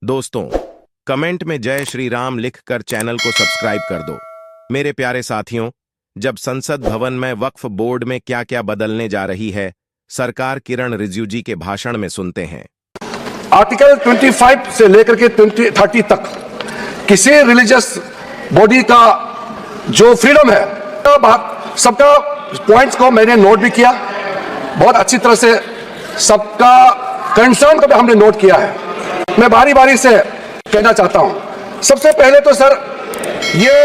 दोस्तों, कमेंट में जय श्री राम लिखकर चैनल को सब्सक्राइब कर दो। मेरे प्यारे साथियों, जब संसद भवन में वक्फ बोर्ड में क्या क्या बदलने जा रही है, सरकार किरण रिजिजू जी के भाषण में सुनते हैं। आर्टिकल 25 से लेकर के 30 तक किसी रिलीजियस बॉडी का जो फ्रीडम है, सबका पॉइंट्स को मैंने नोट भी किया। बहुत अच्छी तरह से सबका कंसर्न को भी हमने नोट किया है। मैं बारी बारी से कहना चाहता हूं। सबसे पहले तो सर, ये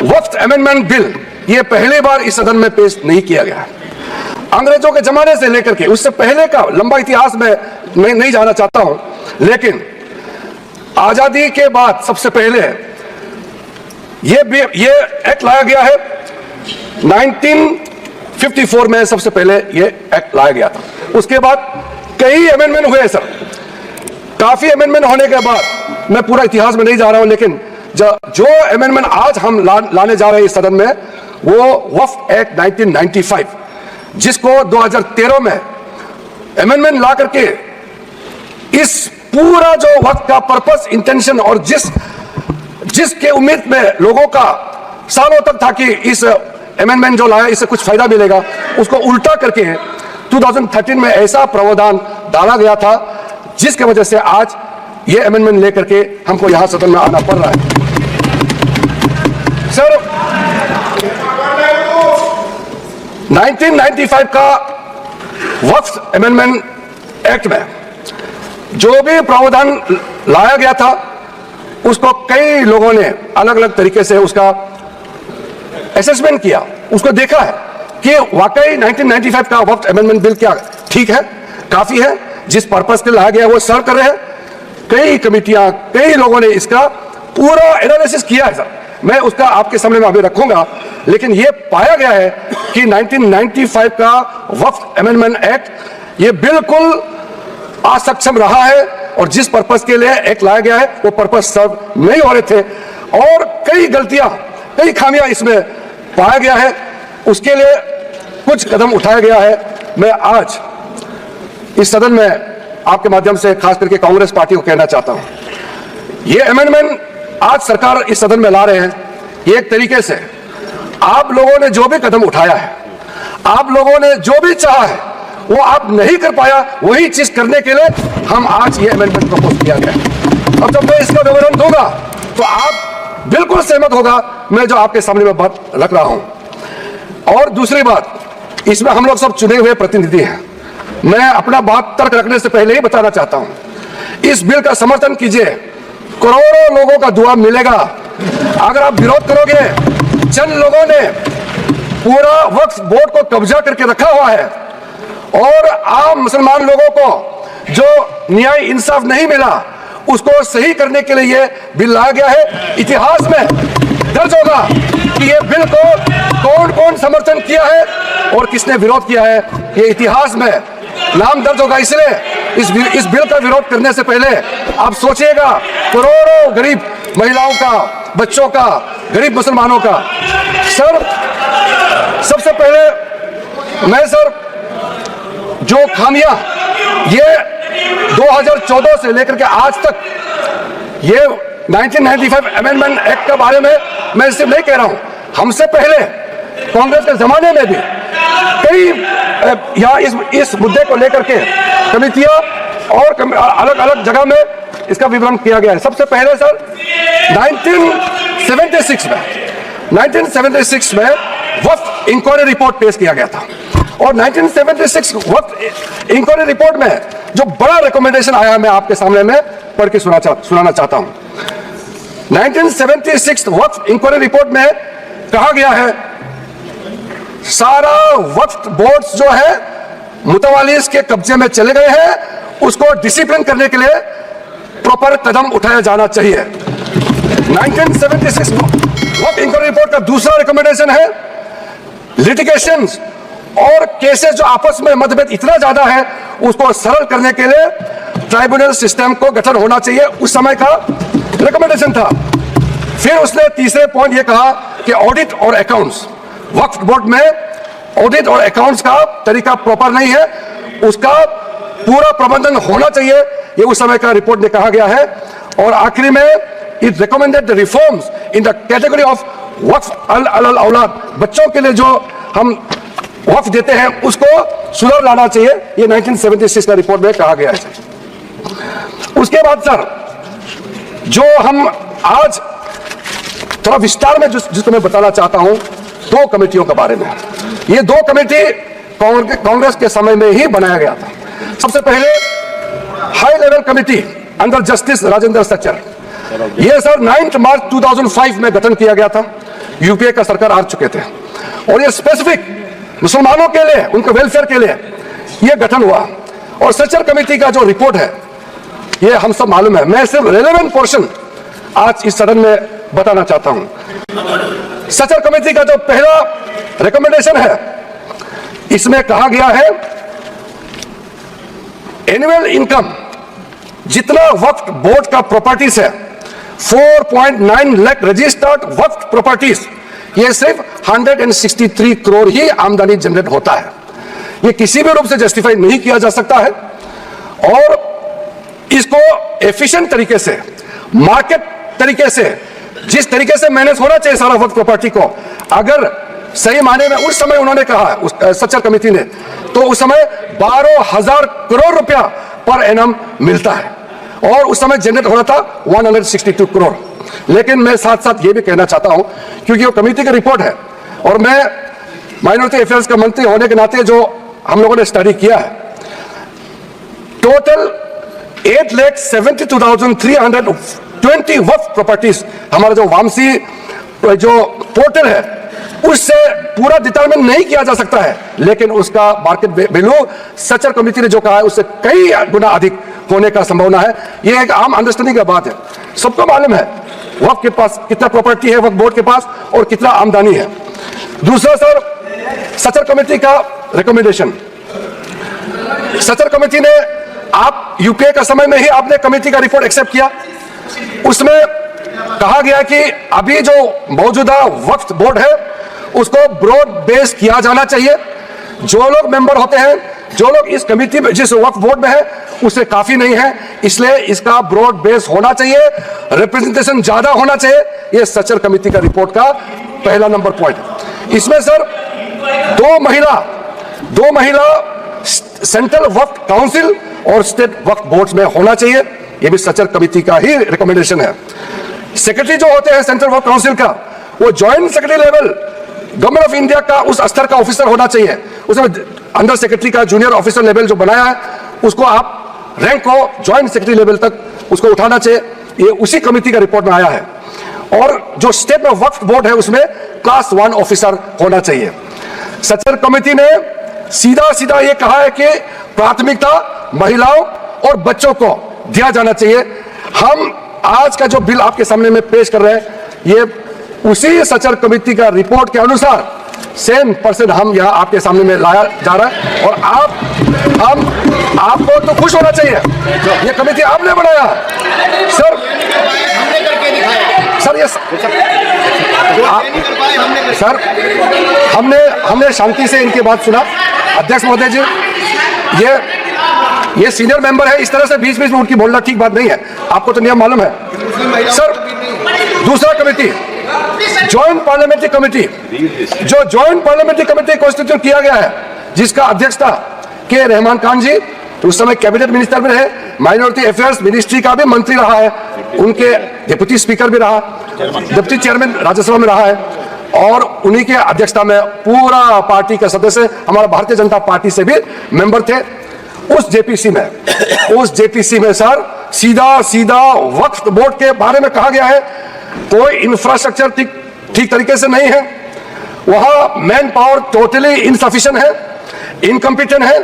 वक्फ अमेंडमेंट बिल ये पहली बार इस सदन में पेश नहीं किया गया है। अंग्रेजों के जमाने से लेकर के उससे पहले का लंबा इतिहास में मैं नहीं जाना चाहता हूं, लेकिन आजादी के बाद सबसे पहले ये एक्ट लाया गया है। 1954 में सबसे पहले ये एक्ट लाया गया था। उसके बाद कई अमेंडमेंट हुए सर। काफी अमेंडमेंट होने के बाद मैं पूरा इतिहास में नहीं जा रहा हूं, लेकिन जो अमेंडमेंट आज हम लाने जा रहे हैं इस सदन में, वो वक्फ एक्ट 1995, जिसको 2013 में अमेंडमेंट ला करके इस पूरा जो वक्त का पर्पस, इंटेंशन और जिसके उम्मीद में लोगों का सालों तक था कि इस अमेंडमेंट जो लाया इससे कुछ फायदा मिलेगा, उसको उल्टा करके 2013 में ऐसा प्रावधान डाला गया था जिसके वजह से आज ये अमेंडमेंट लेकर के हमको यहां सदन में आना पड़ रहा है। सर, 1995 का वक्फ अमेंडमेंट एक्ट में जो भी प्रावधान लाया गया था, उसको कई लोगों ने अलग अलग तरीके से उसका असेसमेंट किया, उसको देखा है कि वाकई 1995 का वक्फ अमेंडमेंट बिल क्या ठीक है, काफी है, जिस पर्पस के लाया गया वो सर्व कर रहे हैं। कई कमिटियां, कई लोगों ने इसका पूरा एनालिसिस किया है सर। मैं उसका आपके सामने में अभी रखूंगा, लेकिन यह पाया गया है कि 1995 का वक्फ अमेंडमेंट एक्ट ये बिल्कुल असक्षम रहा है, और जिस पर्पस के लिए एक्ट लाया गया है वो पर्पस सर्व नहीं हो रहे थे, और कई गलतियां, कई खामियां इसमें पाया गया है। उसके लिए कुछ कदम उठाया गया है। मैं आज इस सदन में आपके माध्यम से खास करके कांग्रेस पार्टी को कहना चाहता हूं, यह अमेंडमेंट आज सरकार इस सदन में ला रहे हैं, ये एक तरीके से आप लोगों ने जो भी कदम उठाया है, आप लोगों ने जो भी चाहा है, वो आप नहीं कर पाया, वही चीज करने के लिए हम आज ये अमेंडमेंट प्रपोज किया गया। अब जब मैं इसका विवरण दूंगा तो आप बिल्कुल सहमत होगा मैं जो आपके सामने में बात रख रहा हूं। और दूसरी बात, इसमें हम लोग सब चुने हुए प्रतिनिधि हैं। मैं अपना बात तर्क रखने से पहले ही बताना चाहता हूं, इस बिल का समर्थन कीजिए, करोड़ों लोगों का दुआ मिलेगा। अगर आप विरोध करोगे, चंद लोगों ने पूरा वक्फ बोर्ड को कब्जा करके रखा हुआ है, और आम मुसलमान लोगों को जो न्याय इंसाफ नहीं मिला, उसको सही करने के लिए यह बिल लाया गया है। इतिहास में दर्ज होगा कि यह बिल को कौन कौन समर्थन किया है और किसने विरोध किया है, यह इतिहास में नाम दर्ज होगा। इसलिए इस बिल का विरोध करने से पहले आप सोचिएगा करोड़ों गरीब महिलाओं का, बच्चों का, गरीब मुसलमानों का। सर, सबसे पहले मैं सर, जो खामियां ये 2014 से लेकर के आज तक, ये 1995 अमेंडमेंट एक्ट के बारे में मैं सिर्फ नहीं कह रहा हूं, हमसे पहले कांग्रेस के जमाने में भी कई यहाँ इस मुद्दे को लेकर के कमिटियां और अलग अलग जगह में इसका विवरण किया गया है। सबसे पहले सर 1976 में वक्फ इंक्वायरी रिपोर्ट पेश किया गया था, और 1976 वक्फ इंक्वायरी रिपोर्ट में जो बड़ा रिकमेंडेशन आया, मैं आपके सामने में पढ़ के सुनाना चाहता हूं। 1976 वक्फ इंक्वायरी रिपोर्ट में कहा गया है, सारा वक्फ बोर्ड्स जो है मुतवालिस के कब्जे में चले गए हैं, उसको डिसिप्लिन करने के लिए प्रॉपर कदम उठाया जाना चाहिए। 1976 वक्फ इंक्वायरी रिपोर्ट का दूसरा रिकमेंडेशन है, लिटिगेशंस और केसेस जो आपस में मतभेद इतना ज्यादा है, उसको सरल करने के लिए ट्राइब्यूनल सिस्टम को गठन होना चाहिए, उस समय का रिकमेंडेशन था। फिर उसने तीसरे पॉइंट ये कहा कि ऑडिट और अकाउंट्स, वक्फ बोर्ड में ऑडिट और अकाउंट्स का तरीका प्रॉपर नहीं है, उसका पूरा प्रबंधन होना चाहिए, ये उस समय का रिपोर्ट में कहा गया है। और आखिरी में it recommended the reforms in the category of waqf al aulad, बच्चों के लिए जो हम वक्फ देते हैं उसको सुधार लाना चाहिए। ये 1976 का रिपोर्ट में कहा गया है। उसके बाद सर जो हम आज थोड़ा विस्तार में जिसको मैं बताना चाहता हूं, दो कमेटियों के बारे में। ये दो कमेटी कांग्रेस के समय में ही बनाया गया था। सबसे पहले high level committee under justice Rajendra Sachar, ये सर 9 मार्च 2005 में गठन किया गया था। यूपीए का सरकार आ चुके थे और ये स्पेसिफिक मुसलमानों के लिए, उनके वेलफेयर के लिए ये गठन हुआ। और सचर कमेटी का जो रिपोर्ट है ये हम सब मालूम है, मैं सिर्फ रेलेवेंट पोर्शन आज इस सदन में बताना चाहता हूं। सचर कमेटी का जो पहला रिकमेंडेशन है, इसमें कहा गया है एनुअल इनकम जितना वक्फ बोर्ड का प्रॉपर्टीज है 4.9 लाख रजिस्टर्ड वक्फ प्रॉपर्टीज, ये सिर्फ 163 करोड़ ही आमदनी जनरेट होता है। ये किसी भी रूप से जस्टिफाई नहीं किया जा सकता है और इसको एफिशिएंट तरीके से, मार्केट तरीके से, जिस तरीके से मैनेज होना चाहिए सारा वक्फ प्रॉपर्टी को, अगर सही माने में उस समय उन्होंने कहा सचर कमेटी ने, तो उस समय 12,000 करोड़ रुपया पर एनम मिलता है और उस समय जनरेट हो रहा था 162 करोड़। लेकिन मैं साथ साथ ये भी कहना चाहता हूं, क्योंकि वो कमेटी का रिपोर्ट है और मैं माइनॉरिटी अफेयर्स का मंत्री होने के नाते जो हम लोगों ने स्टडी किया है, टोटल 8,72,320 वक्फ प्रॉपर्टीज हमारा जो वामसी जो पोर्टल है उससे पूरा डिटरमिन नहीं किया जा सकता है, लेकिन उसका मार्केट वैल्यू सचर कमेटी ने जो कहा है उससे कई गुना अधिक होने का संभावना है। यह एक आम अंडरस्टैंडिंग की बात है, सबको मालूम है वक्फ के पास कितना प्रॉपर्टी है, वक्फ बोर्ड के पास, और कितना आमदनी है। दूसरा सर, सचर कमेटी का रिकमेंडेशन, सचर कमेटी ने, आप यूपीए का समय में ही आपने कमेटी का रिपोर्ट एक्सेप्ट किया, उसमें कहा गया कि अभी जो मौजूदा वक्फ बोर्ड है उसको ब्रॉड बेस किया जाना चाहिए। जो लोग मेंबर होते हैं, जो लोग इस कमेटी में, जिस वक्फ बोर्ड में है, उससे काफी नहीं है, इसलिए इसका ब्रॉड बेस होना चाहिए, रिप्रेजेंटेशन ज्यादा होना चाहिए। यह सचर कमेटी का रिपोर्ट का पहला नंबर पॉइंट। इसमें सर दो महिला सेंट्रल वक्फ काउंसिल और स्टेट वक्फ बोर्ड में होना चाहिए, यह भी सचर कमेटी का ही रिकमेंडेशन है। सेक्रेटरी जो होते हैं सेंट्रल वक्फ काउंसिल का, वो joint secretary level government of India का उस स्तर का ऑफिसर होना चाहिए। उसमें अंडर सेक्रेटरी का जूनियर ऑफिसर लेवल जो बनाया है उसको आप रैंक को ज्वाइंट सेक्रेटरी लेवल तक उसको उठाना चाहिए, ये उसी कमेटी का रिपोर्ट में आया है। और जो स्टेट में वक्फ बोर्ड है उसमें क्लास 1 ऑफिसर होना चाहिए। सचर कमेटी ने सीधा ये कहा है कि प्राथमिकता महिलाओं और बच्चों को दिया जाना चाहिए। हम आज का जो बिल आपके सामने में पेश कर रहे हैं, ये उसी सचर कमेटी का रिपोर्ट के अनुसार सेम परसेंट हम यहाँ आपके सामने में लाया जा रहा है। और आपको तो खुश होना चाहिए, ये कमेटी आपने बनाया सर। ये सर हमने शांति से इनकी बात सुना। अध्यक्ष महोदय जी, ये सीनियर मेंबर है, इस तरह से बीच में उनकी बोलना ठीक बात नहीं है, आपको तो नियम मालूम है सर। दूसरा कमेटी, ज्वाइंट पार्लियामेंट्री कमेटी, जो ज्वाइंट पार्लियामेंट्री कमेटी कॉन्स्टिट्यूट किया गया है, जिसका अध्यक्ष था के रहमान खान जी, तो उस समय कैबिनेट मिनिस्टर भी रहे, माइनॉरिटी अफेयर्स मिनिस्ट्री का भी मंत्री रहा है, उनके डिप्टी स्पीकर भी रहा, डिप्टी चेयरमैन राज्यसभा में रहा है, और उन्हीं के अध्यक्षता में पूरा पार्टी के सदस्य हमारा भारतीय जनता पार्टी से भी मेंबर थे। उस जेपीसी में सर सीधा वक्फ बोर्ड के बारे में कहा गया है, कोई इंफ्रास्ट्रक्चर ठीक तरीके से नहीं है, वहां मैन पावर टोटली इनसफिशिएंट है, इनकम्पिटेंट है,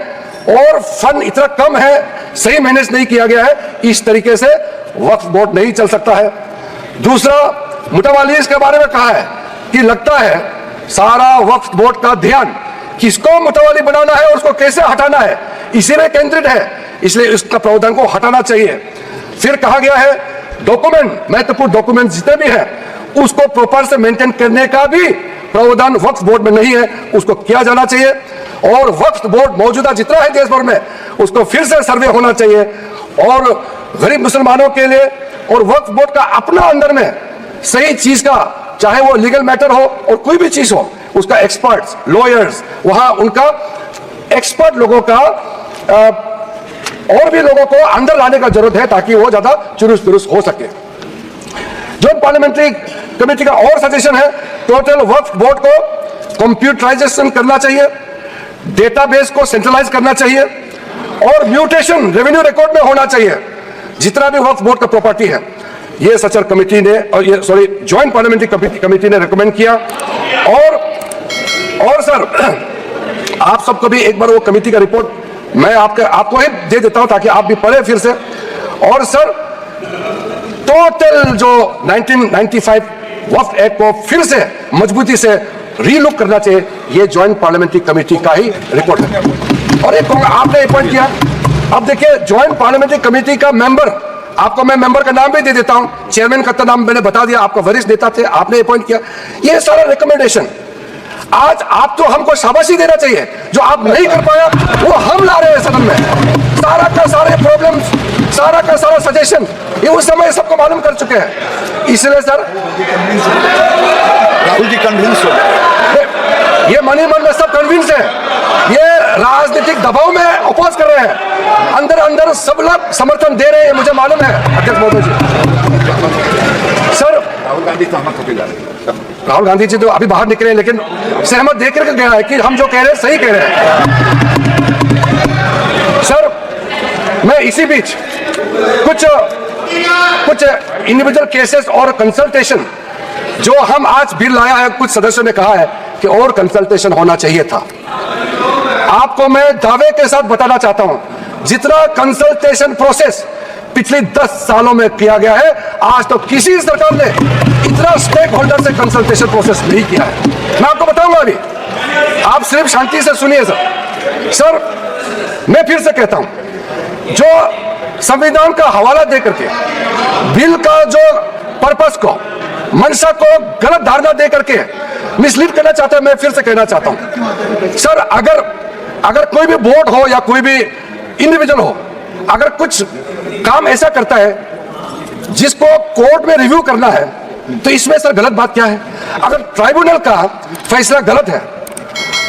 और फंड इतना कम है, सही मैनेज नहीं किया गया है। इस तरीके से वक्फ बोर्ड नहीं चल सकता है। दूसरा, मुतवालीस के बारे में कहा है कि लगता है सारा वक्फ बोर्ड का ध्यान किसको मुतवाली बनाना है और उसको कैसे हटाना है, इसी में केंद्रित है, इसलिए इसका प्रावधान को हटाना चाहिए। फिर कहा गया है डॉक्यूमेंट, महत्वपूर्ण डॉक्यूमेंट जितने भी हैं उसको प्रॉपर से मेंटेन करने का भी प्रावधान वक्फ बोर्ड में नहीं है, उसको किया जाना चाहिए। और वक्फ बोर्ड मौजूदा जितना है देश भर में, उसको फिर से सर्वे होना चाहिए और गरीब मुसलमानों के लिए और वक्फ बोर्ड का अपना अंदर में सही चीज का, चाहे वो लीगल मैटर हो और कोई भी चीज हो, उसका एक्सपर्ट्स, लॉयर्स, वहां उनका एक्सपर्ट लोगों का और भी लोगों को अंदर लाने का जरूरत है ताकि वो ज्यादा चुरुस्त दुरुस्त हो सके। जॉइंट पार्लियामेंट्री कमेटी का और सजेशन है, टोटल वक्फ बोर्ड को कंप्यूटराइजेशन करना चाहिए, डेटाबेस को सेंट्रलाइज करना चाहिए और म्यूटेशन रेवेन्यू रिकॉर्ड में होना चाहिए जितना भी वक्फ बोर्ड का प्रॉपर्टी है। ये सचर कमेटी ने और ये जॉइंट पार्लियामेंट्री कमेटी ने रिकमेंड किया। और सर आप सबको भी एक बार वो कमेटी का रिपोर्ट मैं आपको ही दे देता हूं ताकि आप भी पढ़े फिर से। और सर टोटल जो 1995 वक्फ एक्ट को फिर से मजबूती से रीलुक करना चाहिए, ये जॉइंट पार्लियामेंट्री कमेटी का ही रिपोर्ट है। और एक आपने अपॉइंट किया, अब देखिए जॉइंट पार्लियामेंट्री कमेटी का मेंबर, आपको मैं मेंबर का नाम भी दे देता हूं, चेयरमैन का नाम मैंने बता दिया, आपका वरिष्ठ नेता थे, आपने अपॉइंट किया। ये सारा रिकमेंडेशन आज आप तो हमको शाबाशी देना चाहिए, जो आप नहीं कर पाया वो हम ला रहे हैं सदन में। सारा का सारे प्रॉब्लम्स, सारा का सारा सजेशन ये उस समय सबको मालूम कर चुके हैं। इसलिए सर राहुल जी कन्विंस हो गए, ये मन ही मन में सब कन्विंस है, ये राजनीतिक दबाव में अपोज कर रहे हैं, अंदर अंदर सब लोग समर्थन दे रहे हैं, मुझे मालूम है अध्यक्ष महोदय जी। सर राहुल गांधी सहमत होकर जा रहे हैं। राहुल गांधी जी तो अभी बाहर निकले हैं, लेकिन सहमत देकर के गया है कि हम जो कह रहे हैं सही कह रहे हैं। सर मैं इसी बीच कुछ इंडिविजुअल केसेस और कंसल्टेशन जो हम आज बिल लाया है, कुछ सदस्यों ने कहा है कि और कंसल्टेशन होना चाहिए था। आपको मैं दावे के साथ बताना चाहता हूं, जितना कंसल्टेशन प्रोसेस पिछले 10 सालों में किया गया है, आज तो किसी सरकार ने इतना स्टेक होल्डर से कंसल्टेशन प्रोसेस नहीं किया है। मैं आपको बताऊंगा अभी, आप सिर्फ शांति से सुनिए सर। मैं फिर से कहता हूं, जो संविधान का हवाला देकर के बिल का जो पर्पस को, मंशा को गलत धारणा दे करके मिसलीड करना चाहता है, मैं फिर से कहना चाहता हूं सर, अगर कोई भी बोर्ड हो या कोई भी इंडिविजुअल हो, अगर कुछ काम ऐसा करता है जिसको कोर्ट में रिव्यू करना है, तो इसमें सर गलत बात क्या है? अगर ट्राइब्यूनल का फैसला गलत है,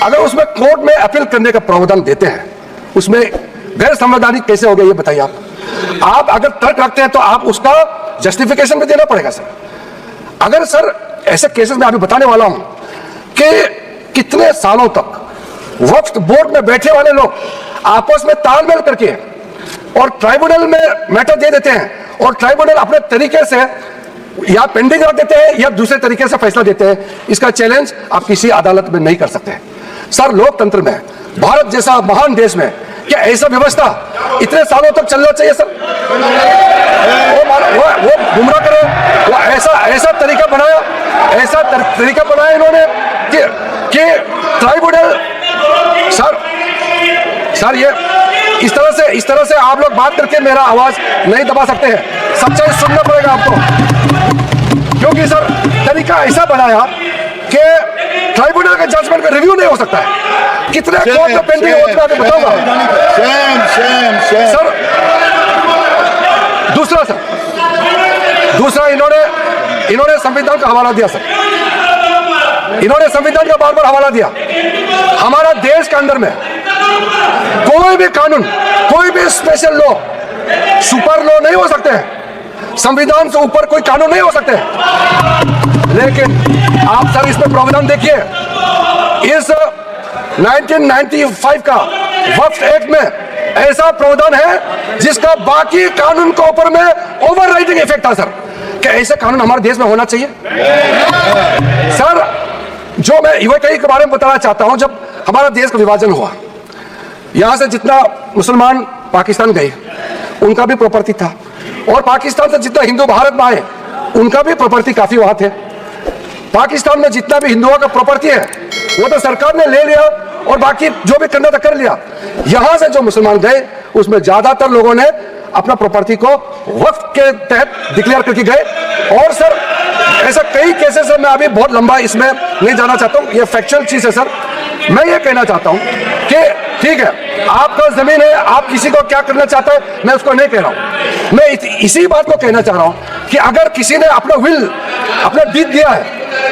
अगर उसमें कोर्ट में अपील करने का प्रावधान देते हैं, उसमें गैर संवैधानिक कैसे हो गया ये बताइए आप अगर तर्क रखते हैं तो आप उसका जस्टिफिकेशन भी देना पड़ेगा सर। अगर सर ऐसे केसेस में अभी बताने वाला हूं कि कितने सालों तक वक्फ बोर्ड में बैठे वाले लोग आपस में तालमेल करके और ट्राइब्यूनल में मैटर दे देते हैं और ट्राइब्यूनल अपने तरीके से या पेंडिंग रख देते हैं या दूसरे तरीके से फैसला देते हैं, इसका चैलेंज आप किसी अदालत में नहीं कर सकते सर। लोकतंत्र में, भारत जैसा महान देश में क्या ऐसा व्यवस्था इतने सालों तक चलना चाहिए सर? वो गुमराह करे, वो ऐसा तरीका बनाया इन्होंने कि ट्राइब्यूनल सर ये इस तरह से आप लोग बात करके मेरा आवाज नहीं दबा सकते हैं। सच्चाई सुनना पड़ेगा आपको, क्योंकि सर तरीका ऐसा बनाया कि ट्राइब्यूनल के जजमेंट का रिव्यू नहीं हो सकता है। कितने कोर्ट में पेंडिंग है उतना मैं बताऊंगा सर। दूसरा इन्होंने संविधान का हवाला दिया सर, इन्होंने संविधान का बार-बार हवाला दिया। हमारा देश के अंदर में कोई भी कानून, कोई भी स्पेशल लॉ सुपर लॉ नहीं हो सकते हैं, संविधान से ऊपर कोई कानून नहीं हो सकते। लेकिन आप सर इसमें प्रावधान देखिए, इस 1995 का वक्फ एक्ट में ऐसा प्रावधान है जिसका बाकी कानून के ऊपर में ओवरराइडिंग इफेक्ट था सर। क्या ऐसे कानून हमारे देश में होना चाहिए सर? जो मैं यूएई के बारे में बताना चाहता हूं, जब हमारा देश का विभाजन हुआ, यहां से जितना मुसलमान पाकिस्तान गए उनका भी प्रॉपर्टी था, और पाकिस्तान से जितना हिंदू भारत में आए उनका भी प्रॉपर्टी काफी वहां थे। पाकिस्तान में जितना भी हिंदुओं का प्रॉपर्टी है वो तो सरकार ने ले लिया और बाकी जो भी करना था कर लिया। यहां से जो मुसलमान गए उसमें ज्यादातर लोगों ने अपना प्रॉपर्टी को वक्फ के तहत डिक्लेयर करके गए। और सर ऐसा कई केसेस है, मैं अभी बहुत लंबा इसमें नहीं जाना चाहता हूं, ये फैक्चुअल चीज है सर। मैं ये कहना चाहता हूं कि ठीक है, आपका जमीन है, आप किसी को क्या करना चाहते हैं मैं उसको नहीं कह रहा हूं। मैं इसी बात को कहना चाह रहा हूं कि अगर किसी ने अपना विल, अपना डीड दिया है,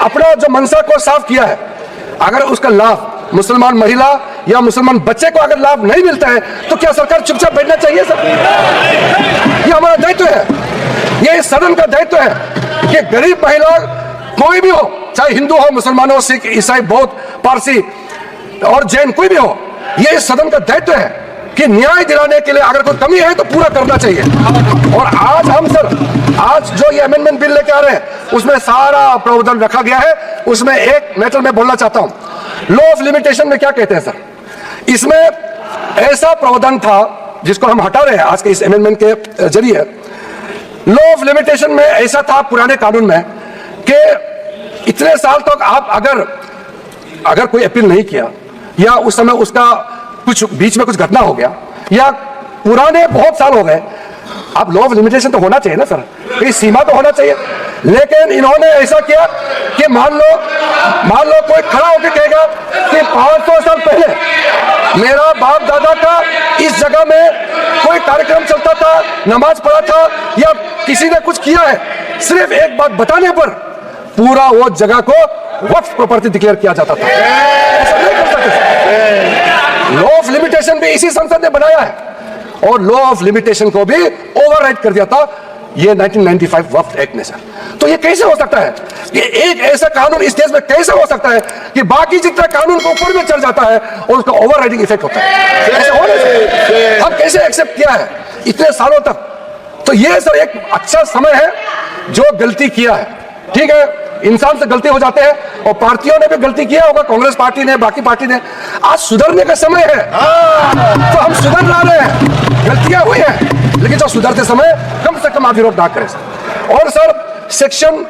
अपना जो मनसा को साफ किया है, अगर उसका लाभ मुसलमान महिला या मुसलमान बच्चे को अगर लाभ नहीं मिलता है तो क्या सरकार चुपचाप बैठना चाहिए? सर, ये हमारा दायित्व है, ये इस सदन का दायित्व है कि गरीब महिला कोई भी हो, चाहे हिंदू हो, मुसलमान हो, सिख, ईसाई, बौद्ध, पारसी और जैन, कोई भी हो, ये इस सदन का दायित्व है कि न्याय दिलाने के लिए अगर कोई कमी है तो पूरा करना चाहिए। और आज हम सर, आज जो ये अमेंडमेंट बिल लेके आ रहे हैं उसमें सारा प्रावधान रखा गया है। उसमें एक मैटर मैं बोलना चाहता हूं, लॉ ऑफ लिमिटेशन में क्या कहते हैं सर, इसमें ऐसा प्रावधान था जिसको हम हटा रहे हैं आज के इस अमेंडमेंट के जरिए। लॉ ऑफ लिमिटेशन में ऐसा था पुराने कानून में कि इतने साल तक आप अगर कोई अपील नहीं किया या उस समय उसका कुछ बीच में कुछ घटना हो गया या पुराने बहुत साल हो गए, अब लॉ ऑफ लिमिटेशन तो होना चाहिए ना सर, कोई सीमा तो होना चाहिए। लेकिन इन्होंने ऐसा किया कि मान लो कोई खड़ा होकर कहेगा कि 500 साल पहले मेरा बाप दादा का इस जगह में कोई कार्यक्रम चलता था, नमाज पढ़ा था या किसी ने कुछ किया है, सिर्फ एक बात बताने पर पूरा वो जगह को वक्फ प्रॉपर्टी डिक्लेयर किया जाता था। ऐसा नहीं कर सकते। लॉ ऑफ लिमिटेशन भी इसी संसद ने बनाया है और लॉ ऑफ लिमिटेशन को भी ओवरराइड कर दिया था ये 1995 वक्फ एक्ट ने सर। तो ये कैसे हो सकता है कि एक ऐसा कानून इस देश में कैसे हो सकता है कि बाकी जितना कानून को ऊपर में चल जाता है और उसका ओवरराइडिंग इफेक्ट होता है? ऐसे हो नहीं सकता। हम कैसे एक्सेप्ट किया है इतने सालों तक? तो ये सर एक अच्छा समय है, जो गलती किया है, ठीक है, इंसान से गलती हो जाते हैं और पार्टियों ने भी गलती किया होगा, कांग्रेस पार्टी ने, बाकी पार्टी ने। आज सुधरने का समय है तो हम सुधर रहे हैं, गलतियां हुई है लेकिन जो सुधरते समय कम से कम आप विरोध ना करें सर। और sir section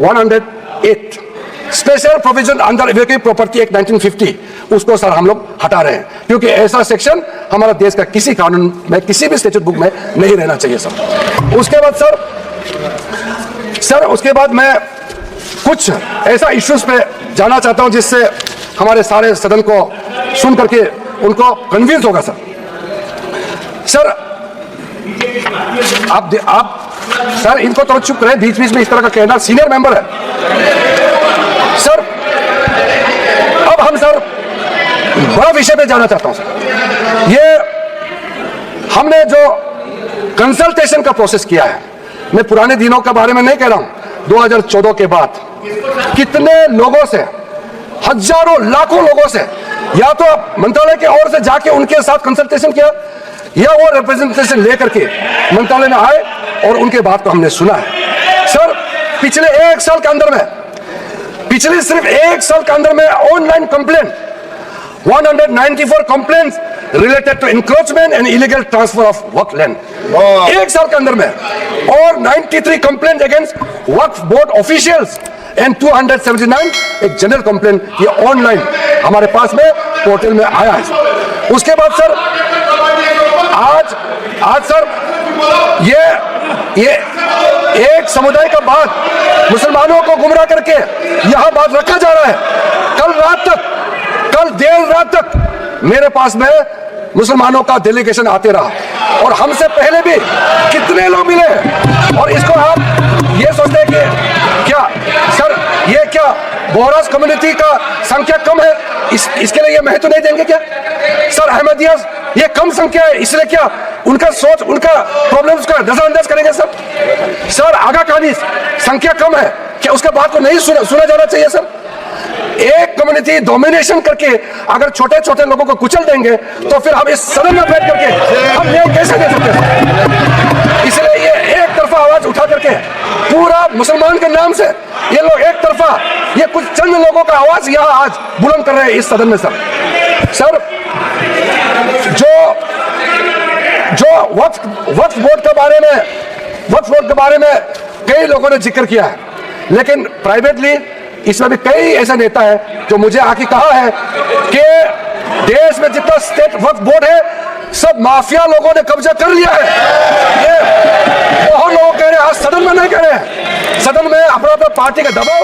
108 special provision under evacuative property act 1950, उसको सर हम लोग हटा रहे हैं क्योंकि ऐसा सेक्शन हमारा देश का किसी कानून में, किसी भी स्टैट्यूट बुक में नहीं रहना चाहिए सर। उसके बाद उसके बाद मैं कुछ ऐसा इश्यूज पे जाना चाहता हूं जिससे हमारे सारे सदन को सुन करके उनको कन्विंस होगा सर। आप सर इनको तो चुप रहे, बीच बीच में इस तरह का कहना, सीनियर मेंबर है सर। अब हम सर बड़ा विषय पे जाना चाहता हूं सर। ये हमने जो कंसल्टेशन का प्रोसेस किया है, मैं पुराने दिनों के बारे में नहीं कह रहा हूं, 2014 के बाद कितने लोगों से, हजारों लाखों लोगों से, या तो मंत्रालय की ओर से जाके उनके साथ कंसल्टेशन किया या वो रिप्रेजेंटेशन लेकर के मंत्रालय में आए और उनके बात को हमने सुना है सर। पिछले एक साल के अंदर में, पिछले सिर्फ एक साल के अंदर में online complaint 194 complaints related to encroachment and illegal transfer of Waqf land एक साल के अंदर में, और 93 complaint against Waqf board officials and 279 एक जनरल कंप्लेंट, ये ऑनलाइन हमारे पास में पोर्टल में आया है। उसके बाद सर आज सर ये एक समुदाय का बात मुसलमानों को गुमराह करके यहां बात रखा जा रहा है। कल देर रात तक मेरे पास में मुसलमानों का डेलीगेशन आते रहा और हमसे पहले भी कितने लोग मिले, और इसको आप ये सोचते हैं कि क्या सर ये क्या बोहराज कम्युनिटी का संख्या कम है, इसके लिए ये महत्व नहीं देंगे क्या सर? अहमदिया ये कम संख्या है, इसलिए क्या उनका सोच, उनका प्रॉब्लम्स का नजरअंदाज करेंगे सर? आगा कहानी संख्या कम है, क्या उसके बात को नहीं सुना जाना चाहिए सर? एक कम्युनिटी डोमिनेशन करके अगर छोटे छोटे लोगों को कुचल देंगे तो फिर हम इस सदन में बैठ करके हम न्याय कैसे दे सकते हैं? इसलिए ये एक तरफा आवाज उठा करके पूरा मुसलमान के नाम से ये लोग एक तरफा, ये कुछ चंद लोगों का आवाज यहाँ आज बुलंद कर रहे हैं इस सदन में सर। जो वक्फ बोर्ड के बारे में कई लोगों ने जिक्र किया है, लेकिन प्राइवेटली इसमें भी कई ऐसे नेता है जो मुझे आके कहा है कि देश में जितना स्टेट वक्फ बोर्ड है सब माफिया लोगों ने कब्जा कर लिया है। ये बहुत लोग कह रहे हैं, आज सदन में नहीं कह रहे हैं, सदन में अपना पार्टी का दबाव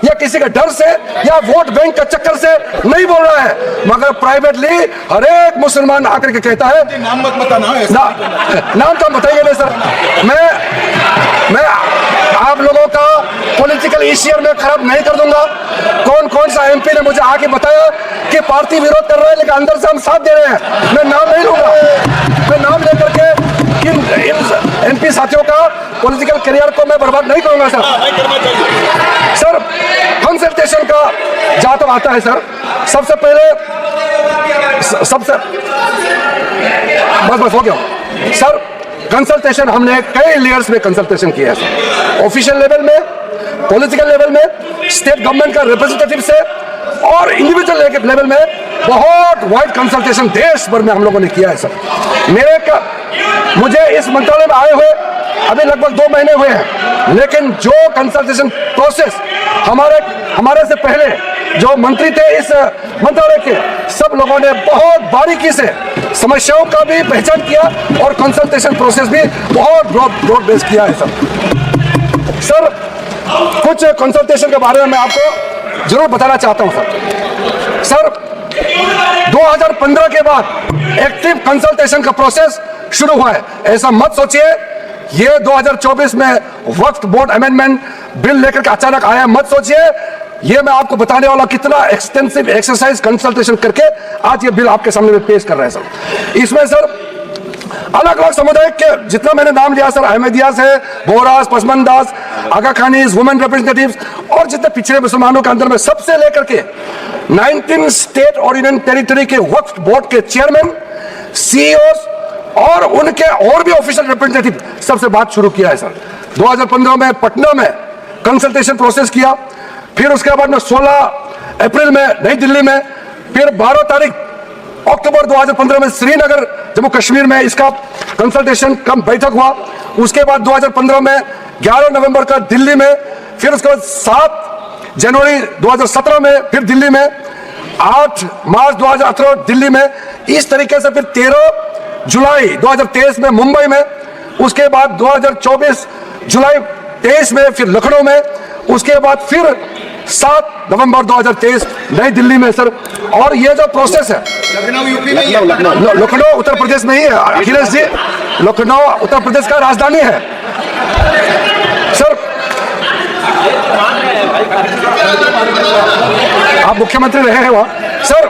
या किसी के डर से या वोट बैंक का चक्कर से नहीं बोल रहा है, मगर प्राइवेटली हर एक मुसलमान आकर के कहता है। नाम मत बताना नाम तो हम बताएंगे नहीं सर। मैं आप लोगों का पॉलिटिकल ईयर में खराब नहीं कर दूंगा। कौन कौन सा एमपी ने मुझे आके बताया कि पार्टी विरोध कर रहा है लेकिन अंदर से हम साथ दे रहे हैं, मैं नाम नहीं लूंगा। मैं नाम लेकर के इन एमपी साथियों का पॉलिटिकल करियर को मैं बर्बाद नहीं करूंगा सर। सर कंसल्टेशन का जहां तक आता है सर, सबसे पहले बस हो गया सर। कंसल्टेशन हमने कई लेयर्स में कंसल्टेशन किया है सर, ऑफिशियल लेवल में, पॉलिटिकल लेवल में, स्टेट गवर्नमेंट का रिप्रेजेंटेटिव से और इंडिविजुअल लेवल में बहुत वाइड कंसल्टेशन देश भर में हम लोगों ने किया है सर। मुझे इस मंत्रालय में आए हुए अभी लगभग 2 महीने हुए हैं, लेकिन जो कंसल्टेशन प्रोसेस हमारे से पहले जो मंत्री थे इस मंत्रालय के, सब लोगों ने बहुत बारीकी से समस्याओं का भी पहचान किया और कंसल्टेशन प्रोसेस भी बहुत ब्रॉड बेस किया है सर। कुछ कंसल्टेशन के बारे में मैं आपको जरूर बताना चाहता हूं सर। 2015 के बाद एक्टिव कंसल्टेशन का प्रोसेस शुरू हुआ है। ऐसा मत सोचिए ये 2024 में वक्फ बोर्ड अमेंडमेंट बिल लेकर के अचानक आया, मत सोचिए। ये मैं आपको बताने वाला कितना एक्सटेंसिव एक्सरसाइज कंसल्टेशन करके आज ये बिल आपके सामने में पेश कर रहे हैं सर। इसमें सर अलग अलग समुदाय के जितना मैंने नाम लिया सर, अहमदियास है, बोहरास, पसमंदास, आगा खानीज, वुमेन रिप्रेजेंटेटिव्स और जितने पिछड़े मुसलमानों के अंदर में सबसे लेकर के 19 स्टेट और यूनियन टेरिटरी के वक्फ बोर्ड के चेयरमैन, सीईओस और उनके और भी ऑफिशियल रिप्रेजेंटेटिव सबसे बात शुरू किया है सर। 2015 में पटना में कंसल्टेशन प्रोसेस किया, फिर उसके बाद में 16 अप्रैल में नई दिल्ली में, फिर 12 तारीख अक्टूबर 2015 में श्रीनगर जम्मू कश्मीर में इसका कंसल्टेशन कम बैठक हुआ। उसके बाद 2015 में 11 नवंबर का दिल्ली में, फिर उसके बाद 7 जनवरी 2017 में फिर दिल्ली में, 8 मार्च 2018 दिल्ली में, इस तरीके से फिर 13 जुलाई 2023 में मुंबई में, उसके बाद 2024 जुलाई 23 में फिर लखनऊ में, उसके बाद फिर 7 नवंबर 2023 नई दिल्ली में सर। और ये जो प्रोसेस है लखनऊ यूपी में है, लखनऊ उत्तर प्रदेश में ही है अखिलेश जी, लखनऊ उत्तर प्रदेश का राजधानी है सर। आप मुख्यमंत्री रहे हैं वहां सर।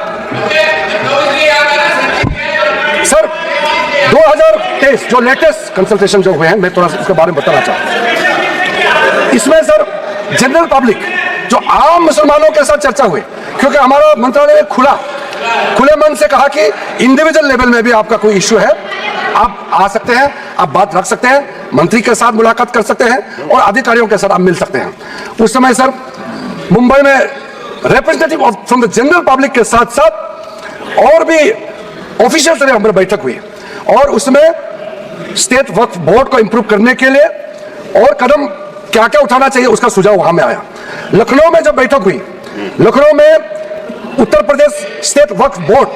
2023 जो लेटेस्ट कंसल्टेशन जो हुए हैं, मैं थोड़ा सा उसके बारे में बताना चाहता हूं। इसमें सर जनरल पब्लिक जो आम मुसलमानों के साथ चर्चा हुई, क्योंकि हमारा मंत्रालय खुले मन से कहा कि इंडिविजुअल लेवल में भी आपका कोई इश्यू है, आप आ सकते हैं, आप बात रख सकते हैं, मंत्री के साथ मुलाकात कर सकते हैं और अधिकारियों के साथ आप मिल सकते हैं। उस समय सर मुंबई में representative from the general public के साथ साथ और भी ऑफिशियल से हमारी बैठक हुई और उसमें स्टेट वक्फ बोर्ड को इंप्रूव करने के लिए और कदम क्या क्या उठाना चाहिए उसका सुझाव वहां में आया। लखनऊ में जब बैठक हुई, लखनऊ में उत्तर प्रदेश स्टेट वक्फ बोर्ड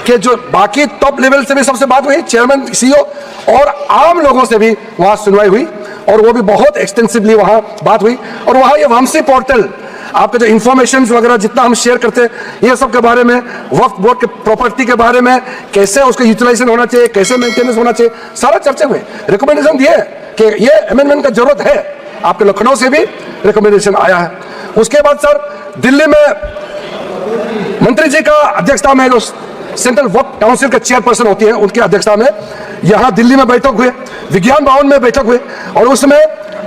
के जो बाकी टॉप लेवल से भी सबसे बात हुई, चेयरमैन, सीईओ और आम लोगों से भी वहां सुनवाई हुई और वो भी बहुत एक्सटेंसिवली वहां बात हुई। और वहां ये वामसी पोर्टल आपके जो इंफॉर्मेशन वगैरह जितना हम शेयर करते हैं, ये सब के बारे में, वक्फ बोर्ड के प्रॉपर्टी के बारे में, कैसे उसका यूटिलाइजेशन होना चाहिए, कैसे मेंटेनेंस होना चाहिए, सारा चर्चा हुई। रिकमेंडेशन दिए कि ये अमेंडमेंट का जरूरत है, आपके लखनऊ से भी रिकमेंडेशन आया है। उसके बाद सर दिल्ली में मंत्री जी का अध्यक्षता में जो सेंट्रल वक्फ काउंसिल के चेयरपर्सन होती है उनकी अध्यक्षता में यहां दिल्ली में बैठक हुई, विज्ञान भवन में बैठक हुई और उसमें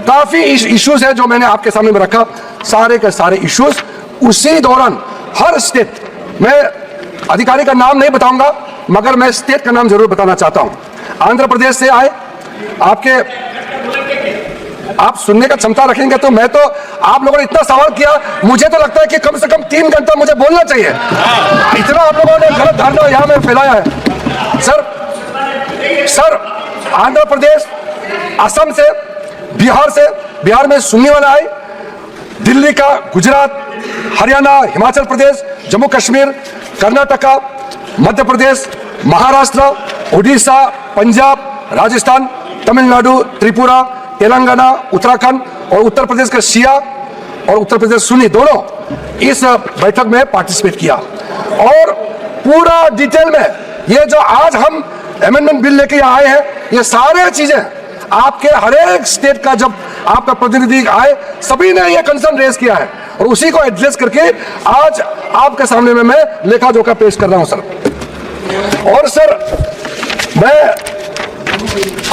काफी इश्यूज है जो मैंने आपके सामने में रखा, सारे के सारे इश्यूज। उसी दौरान हर स्टेट, मैं अधिकारी का नाम नहीं बताऊंगा मगर मैं स्टेट का नाम जरूर बताना चाहता हूं। आंध्र प्रदेश से आए, आप सुनने का क्षमता रखेंगे तो मैं तो, आप लोगों ने इतना सवाल किया, मुझे तो लगता है कि कम से कम 3 घंटा मुझे बोलना चाहिए, इतना आप लोगों ने गलत धारणा यहां में फैलाया है सर। आंध्र प्रदेश, असम से, बिहार में सुन्नी वाला आए, दिल्ली का, गुजरात, हरियाणा, हिमाचल प्रदेश, जम्मू कश्मीर, कर्नाटका, मध्य प्रदेश, महाराष्ट्र, उड़ीसा, पंजाब, राजस्थान, तमिलनाडु, त्रिपुरा, तेलंगाना, उत्तराखंड और उत्तर प्रदेश का शिया और उत्तर प्रदेश सुन्नी दोनों इस बैठक में पार्टिसिपेट किया और पूरा डिटेल में ये जो आज हम अमेंडमेंट बिल लेके आए हैं, ये सारे चीजें आपके हर एक स्टेट का जब आपका प्रतिनिधि आए सभी ने ये कंसर्न रेज किया है और उसी को एड्रेस करके आज आपके सामने में मैं लेखा जोखा पेश कर रहा हूं सर। और सर मैं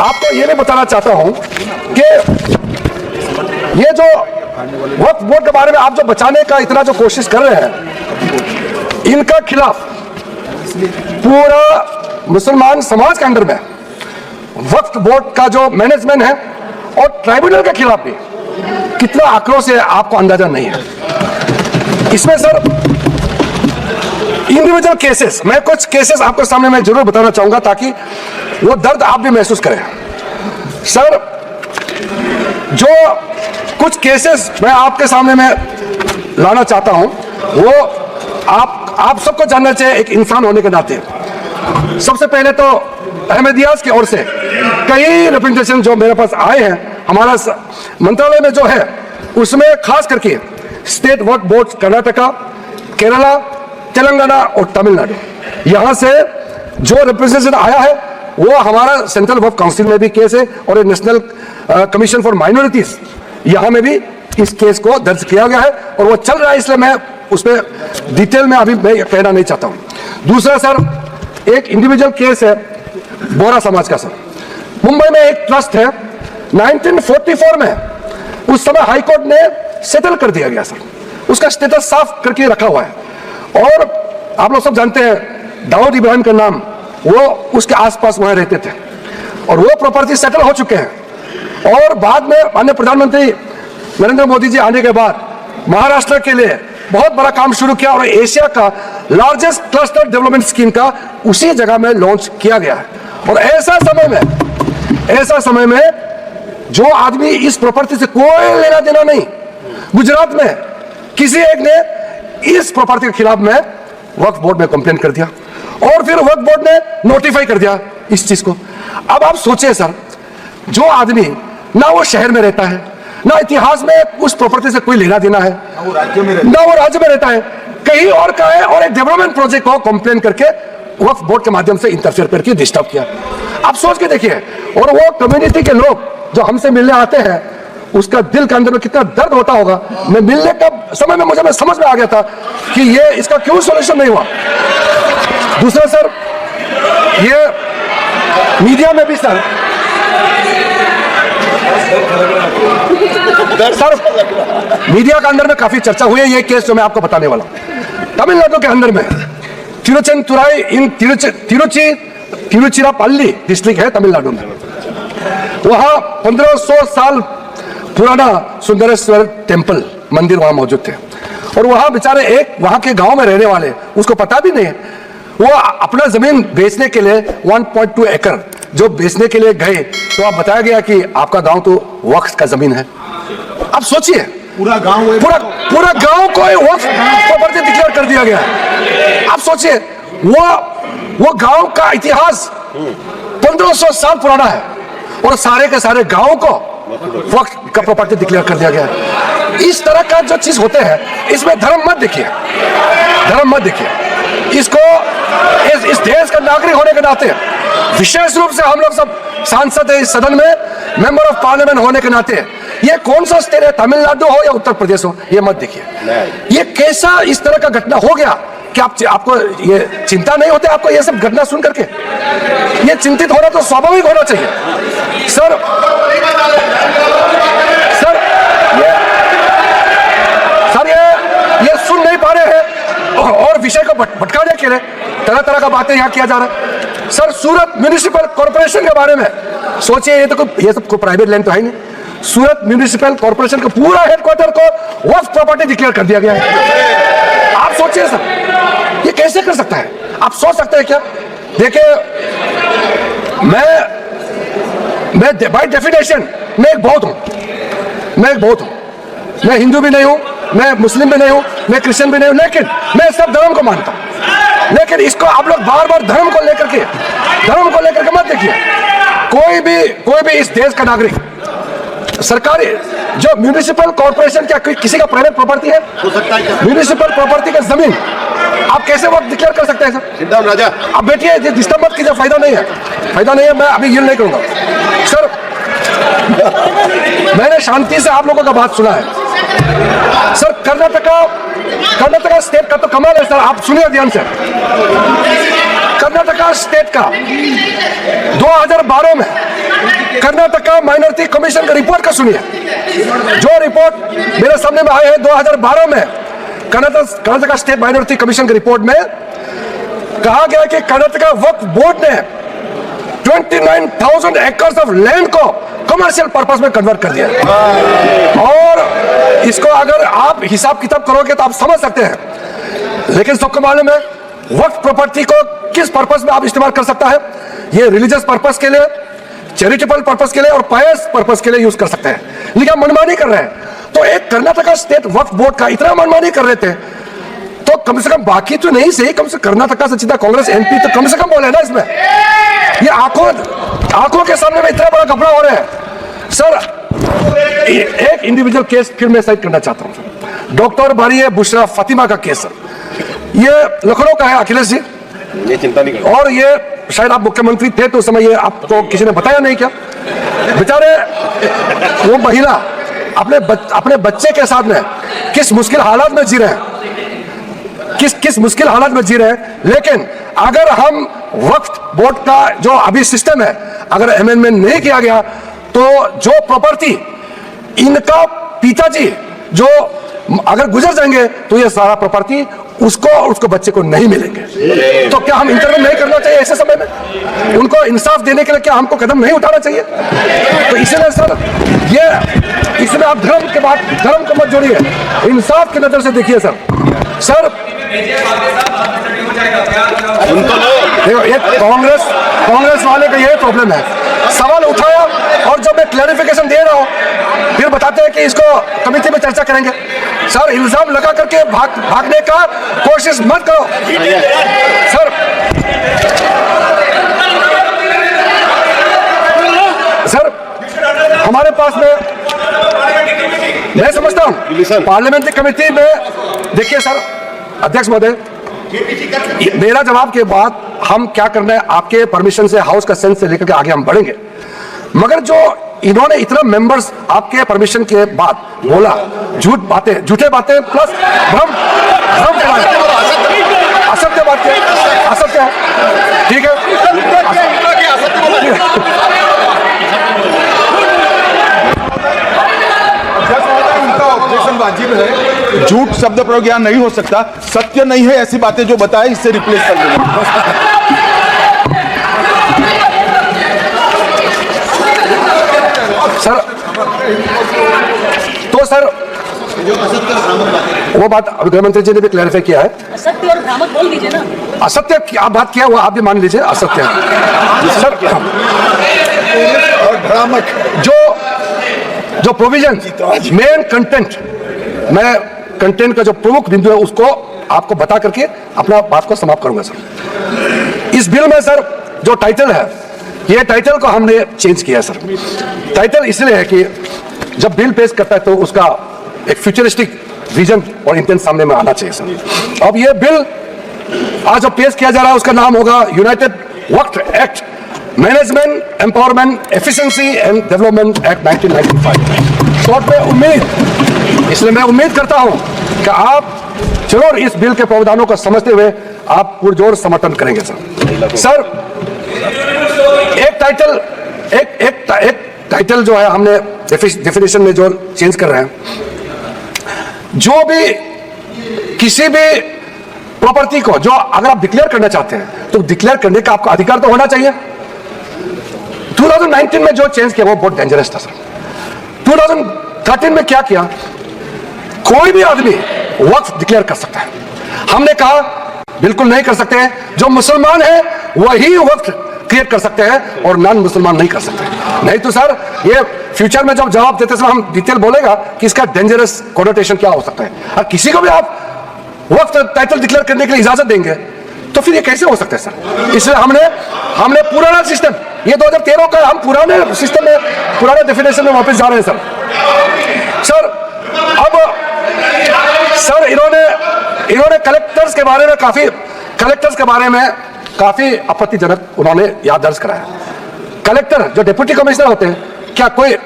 आपको ये भी बताना चाहता हूं कि ये जो वक्फ बोर्ड के बारे में आप जो बचाने का इतना जो कोशिश कर रहे हैं, इनका खिलाफ पूरा मुसलमान समाज के अंदर में वक्फ बोर्ड का जो मैनेजमेंट है और ट्राइब्यूनल के खिलाफ भी कितना आक्रोश है आपको अंदाजा नहीं है। इसमें सर इंडिविजुअल केसेस, मैं कुछ केसेस आपके सामने मैं जरूर बताना चाहूंगा ताकि वो दर्द आप भी महसूस करें। सर जो कुछ केसेस मैं आपके सामने में लाना चाहता हूं वो आप सबको जानना चाहिए एक इंसान होने के नाते। सबसे पहले तो अहमदियाज की ओर से कई रिप्रेजेंटेशन जो मेरे पास आए हैं, हमारा मंत्रालय में जो है उसमें खास करके स्टेट वक्फ बोर्ड कर्नाटका, केरला, तेलंगाना और तमिलनाडु, यहां से जो रिप्रेजेंटेशन आया है वो हमारा सेंट्रल वक्फ काउंसिल में भी केस है और नेशनल कमीशन फॉर माइनॉरिटीज यहां में भी इस केस को दर्ज किया गया है और वो चल रहा है, इसलिए मैं उसमें डिटेल में अभी मैं कहना नहीं चाहता हूं। दूसरा सर एक इंडिविजुअल केस है बोरा समाज का। सर मुंबई में एक ट्रस्ट है, 1944 में उस समय हाई कोर्ट ने सेटल कर दिया गया सर, उसका स्टेटस साफ करके रखा हुआ है और आप लोग सब जानते हैं दाऊद इब्राहिम का नाम, वो उसके आसपास वहां रहते थे और वो प्रॉपर्टी सेटल हो चुके हैं और बाद में माननीय प्रधानमंत्री नरेंद्र मोदी जी आने के बाद महाराष्ट्र के लिए बहुत बड़ा काम शुरू किया और एशिया का लार्जेस्ट क्लस्टर डेवलपमेंट स्कीम का उसी जगह में लॉन्च किया गया है। और ऐसा समय में जो आदमी इस प्रॉपर्टी से कोई लेना देना नहीं, गुजरात में किसी एक ने इस प्रॉपर्टी के खिलाफ में वक्फ बोर्ड में कंप्लेन कर दिया और फिर वक्फ बोर्ड ने नोटिफाई कर दिया इस चीज को। अब आप सोचिए सर, जो आदमी ना वो शहर में रहता है, ना इतिहास में उस प्रॉपर्टी से कोई लेना देना है, ना वो राज्य में रहता है, कहीं और का है और एक डेवलपमेंट प्रोजेक्ट को कंप्लेन करके वक्फ बोर्ड के माध्यम से इंटरफेयर करके डिस्टर्ब किया। आप सोच के देखिए, और वो कम्युनिटी के लोग जो हमसे मिलने आते हैं उसका दिल के अंदर में कितना दर्द होता होगा। मैं मिलने का समय में मुझे समझ में आ गया था कि ये इसका क्यों सॉल्यूशन नहीं हुआ। दूसरा सर, ये मीडिया में भी सर मीडिया के अंदर में काफी चर्चा हुई है। ये केस जो मैं आपको बताने वाला हूं, तमिलनाडु के अंदर में तिरुचेंतुराई इन तिरुचिरापल्ली डिस्ट्रिक्ट है तमिलनाडु में, वहां 1500 साल पुराना सुंदरेश्वर टेम्पल मंदिर वहां मौजूद थे और वहां बेचारे एक वहां के गांव में रहने वाले, उसको पता भी नहीं है, वो अपना जमीन बेचने के लिए 1.2 एकड़ जो बेचने के लिए गए तो आप बताया गया कि आपका गांव तो वक्फ का जमीन है। आप सोचिए, पूरा गांव को वक्फ प्रॉपर्टी डिक्लेयर कर दिया गया है। आप सोचिए, वो गांव का इतिहास 1500 साल पुराना है और सारे के सारे गांव को वक्फ का प्रॉपर्टी डिक्लेयर कर दिया गया है। इस तरह का जो चीज होते हैं, इसमें धर्म मत देखिए, इसको इस देश का नागरिक होने के नाते, विशेष रूप से हम लोग सब सांसद है इस सदन में, मेंबर ऑफ पार्लियामेंट होने के नाते, ये कौन सा स्टेट है, तमिलनाडु हो या उत्तर प्रदेश हो, ये मत देखिए। ये कैसा इस तरह का घटना हो गया कि आपको ये चिंता नहीं होती? आपको ये सब घटना सुन करके ये चिंतित होना तो स्वाभाविक होना चाहिए। सर ये सुन नहीं पा रहे हैं और विषय को भटकाने के लिए तरह तरह का बातें यहाँ किया जा रहा है। सर सूरत म्युनिसिपल कॉर्पोरेशन के बारे में सोचिए, ये सब कोई प्राइवेट लैंड तो है नहीं। सूरत म्युनिसिपल कॉर्पोरेशन का पूरा हेडक्वार्टर को वक्फ प्रॉपर्टी डिक्लेयर कर दिया गया है। आप सोचिए सर, ये कैसे कर सकता है? आप सोच सकते हैं क्या? देखिए, मैं बाय डेफिनेशन मैं एक बहुत हूं, मैं हिंदू भी नहीं हूं, मैं मुस्लिम भी नहीं हूं, मैं क्रिश्चियन भी नहीं हूं, लेकिन मैं सब धर्म को मानता हूं। लेकिन इसको आप लोग बार बार धर्म को लेकर के मत देखिए। कोई भी इस देश का नागरिक सरकारी जो म्यूनिसिपल कॉर्पोरेशन क्या किसी का प्राइवेट प्रॉपर्टी है? हो सकता है क्या? म्यूनिसिपल प्रॉपर्टी का जमीन आप कैसे वक्त डिक्लेयर कर सकते हैं सर? Sit down, राजा। अब बैठिए, डिस्टर्ब मत कीजिए, फायदा नहीं है, फायदा नहीं है, मैं अभी ये नहीं करूंगा सर। मैंने शांति से आप लोगों का बात सुना है सर। कर्नाटका स्टेट का तो कमाल है सर, आप सुनिए ध्यान से। कर्नाटका स्टेट का 2012 में कर्नाटका माइनॉरिटी कमीशन का रिपोर्ट का सुनिए। जो रिपोर्ट मेरे सामने में आए हैं 2012 में कर्नाटका स्टेट माइनॉरिटी कमीशन के रिपोर्ट में कहा गया कि कर्नाटका वक्फ बोर्ड ने 29,000 एकर्स ऑफ लैंड को कमर्शियल पर्पस में कन्वर्ट कर दिया। और इसको अगर आप हिसाब किताब करोगे तो आप समझ सकते हैं। लेकिन सबको मालूम है वक्फ प्रॉपर्टी को किस पर्पस में आप इस्तेमाल कर सकता है। ये रिलीजियस पर्पस के लिए, चैरिटेबल पर्पस के लिए और पायस पर्पस के लिए यूज कर सकते हैं। लेकिन आप मनमानी कर रहे हैं। तो एक कर्नाटका स्टेट वक्फ बोर्ड का इतना मनमानी कर रहे थे तो कम से कम बाकी तो नहीं सही, कम से कर्नाटका से सीधा कांग्रेस एमपी तो कम से कम बोले ना इसमें। ये आंखों के सामने में इतना बड़ा घपला हो रहा है सर। एक इंडिविजुअल केस फिर मैं साइड करना चाहता हूं। डॉक्टर बारिया बुशरा फातिमा का केस सर, ये लखनऊ का है अखिलेश जी। ये चिंता नहीं करो। और ये शायद आप मुख्यमंत्री थे तो उस समय ये आपको किसी ने बताया नहीं क्या? बेचारे वो महिला अपने बच्चे के साथ में किस मुश्किल हालात में जी रहे हैं, किस मुश्किल हालात में जी रहे हैं। लेकिन अगर हम वक्फ बोर्ड का जो अभी सिस्टम है अगर अमेंडमेंट नहीं किया गया तो जो प्रॉपर्टी इनका पिताजी जो अगर गुजर जाएंगे तो ये सारा प्रॉपर्टी उसको और उसको बच्चे को नहीं मिलेंगे। तो क्या हम इंटरव्यू नहीं करना चाहिए ऐसे समय में? उनको इंसाफ देने के लिए क्या हमको कदम नहीं उठाना चाहिए? तो इसलिए सर ये इसमें आप धर्म को मत जोड़िए, इंसाफ की नजर से देखिए सर। देखो ये कांग्रेस वाले का यही प्रॉब्लम है। सवाल उठाया और जब मैं क्लैरिफिकेशन दे रहा हूं फिर बताते हैं कि इसको कमेटी में चर्चा करेंगे। सर इल्जाम लगा करके भागने का कोशिश मत करो सर। हमारे पास में मैं समझता हूं पार्लियामेंट्री कमेटी में देखिए सर, अध्यक्ष महोदय मेरा जवाब के बाद हम क्या करना है आपके परमिशन से हाउस का सेंस से लेकर के आगे हम बढ़ेंगे। मगर जो इन्होंने इतना मेंबर्स आपके परमिशन के बाद बोला, झूठे बातें प्लस भ्रम असत्य बात असत्य है, ठीक है। वाजिब है, झूठ शब्द प्रयोग यहाँ नहीं हो सकता, सत्य नहीं है ऐसी बातें जो बताए इससे रिप्लेस कर देना। सर तो सर वो बात गृह मंत्री जी ने भी क्लैरिफाई किया है। असत्य और भ्रामक बोल दीजिए ना। असत्य की आप बात किया वो आप भी मान लीजिए असत्य है सर। और भ्रामक जो प्रोविजन मेन कंटेंट, मैं कंटेंट का जो प्रमुख बिंदु है उसको आपको बता करके अपना बात को समाप्त करूंगा सर। इस बिल में सर जो टाइटल है ये टाइटल को हमने चेंज किया सर। टाइटल इसलिए है कि जब बिल पेश करता है तो उसका एक फ्यूचरिस्टिक विजन और इंटेंट सामने में आना चाहिए सर। अब ये बिल आज जो पेश किया जा रहा है उसका नाम होगा United Waqf act management empowerment efficiency and development act 1995। Short में उम्मीद, इसलिए मैं उम्मीद करता हूं कि आप जरूर इस बिल के प्रावधानों को समझते हुए आप पुरजोर समर्थन करेंगे सर। एक टाइटल जो है हमने डेफिनेशन में जो चेंज कर रहे हैं, जो भी किसी भी प्रॉपर्टी को जो अगर आप डिक्लेयर करना चाहते हैं तो डिक्लेयर करने का आपका अधिकार तो होना चाहिए। 2019 में जो चेंज किया वो बहुत डेंजरस था सर। 2013 में क्या किया, कोई भी आदमी वक्फ डिक्लेयर कर सकता है। हमने कहा बिल्कुल नहीं कर सकते हैं, जो मुसलमान है वही वक्फ क्रिएट कर सकते हैं और नॉन मुसलमान नहीं कर सकते। नहीं तो सर ये फ्यूचर में जब जवाब देते समय हम डिटेल बोलेगा कि इसका डेंजरस कोनोटेशन क्या हो सकता है। और किसी को भी आप वक्त टाइटल डिक्लेयर करने के लिए इजाजत देंगे तो फिर ये कैसे हो सकता है सर? इसलिए हमने पुराना सिस्टम, ये 2013 का, हम पुराने सिस्टम में, पुराने डेफिनेशन में वापस जा रहे हैं सर। अब सर इन्होंने कलेक्टर्स के बारे में काफी आपत्तिजनक उन्होंने याद दर्ज कराया। कलेक्टर जो डिप्टी कमिश्नर होते हैं, क्या कोई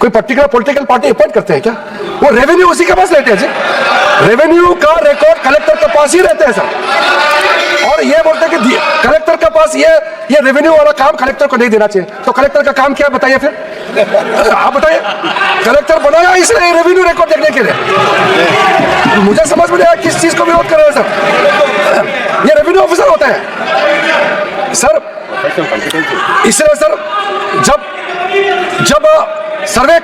पर्टिकुलर पॉलिटिकल पार्टी अपॉइंट करते हैं क्या? वो रेवेन्यू उसी के पास रहते हैं जी, रेवेन्यू का रिकॉर्ड कलेक्टर के पास ही रहते हैं सर। और ये बोलते हैं कि कलेक्टर के पास ये रेवेन्यू वाला काम कलेक्टर को नहीं देना चाहिए। तो कलेक्टर का काम क्या बताइए फिर? आप बताइए। कलेक्टर बनाया इसलिए रेवेन्यू रिकॉर्ड देखने के लिए। मुझे समझ में नहीं आया किस चीज को विरोध कर रहे हैं सर। ये रेवेन्यू ऑफिसर होते हैं सर। इसलिए सर जब सर्वे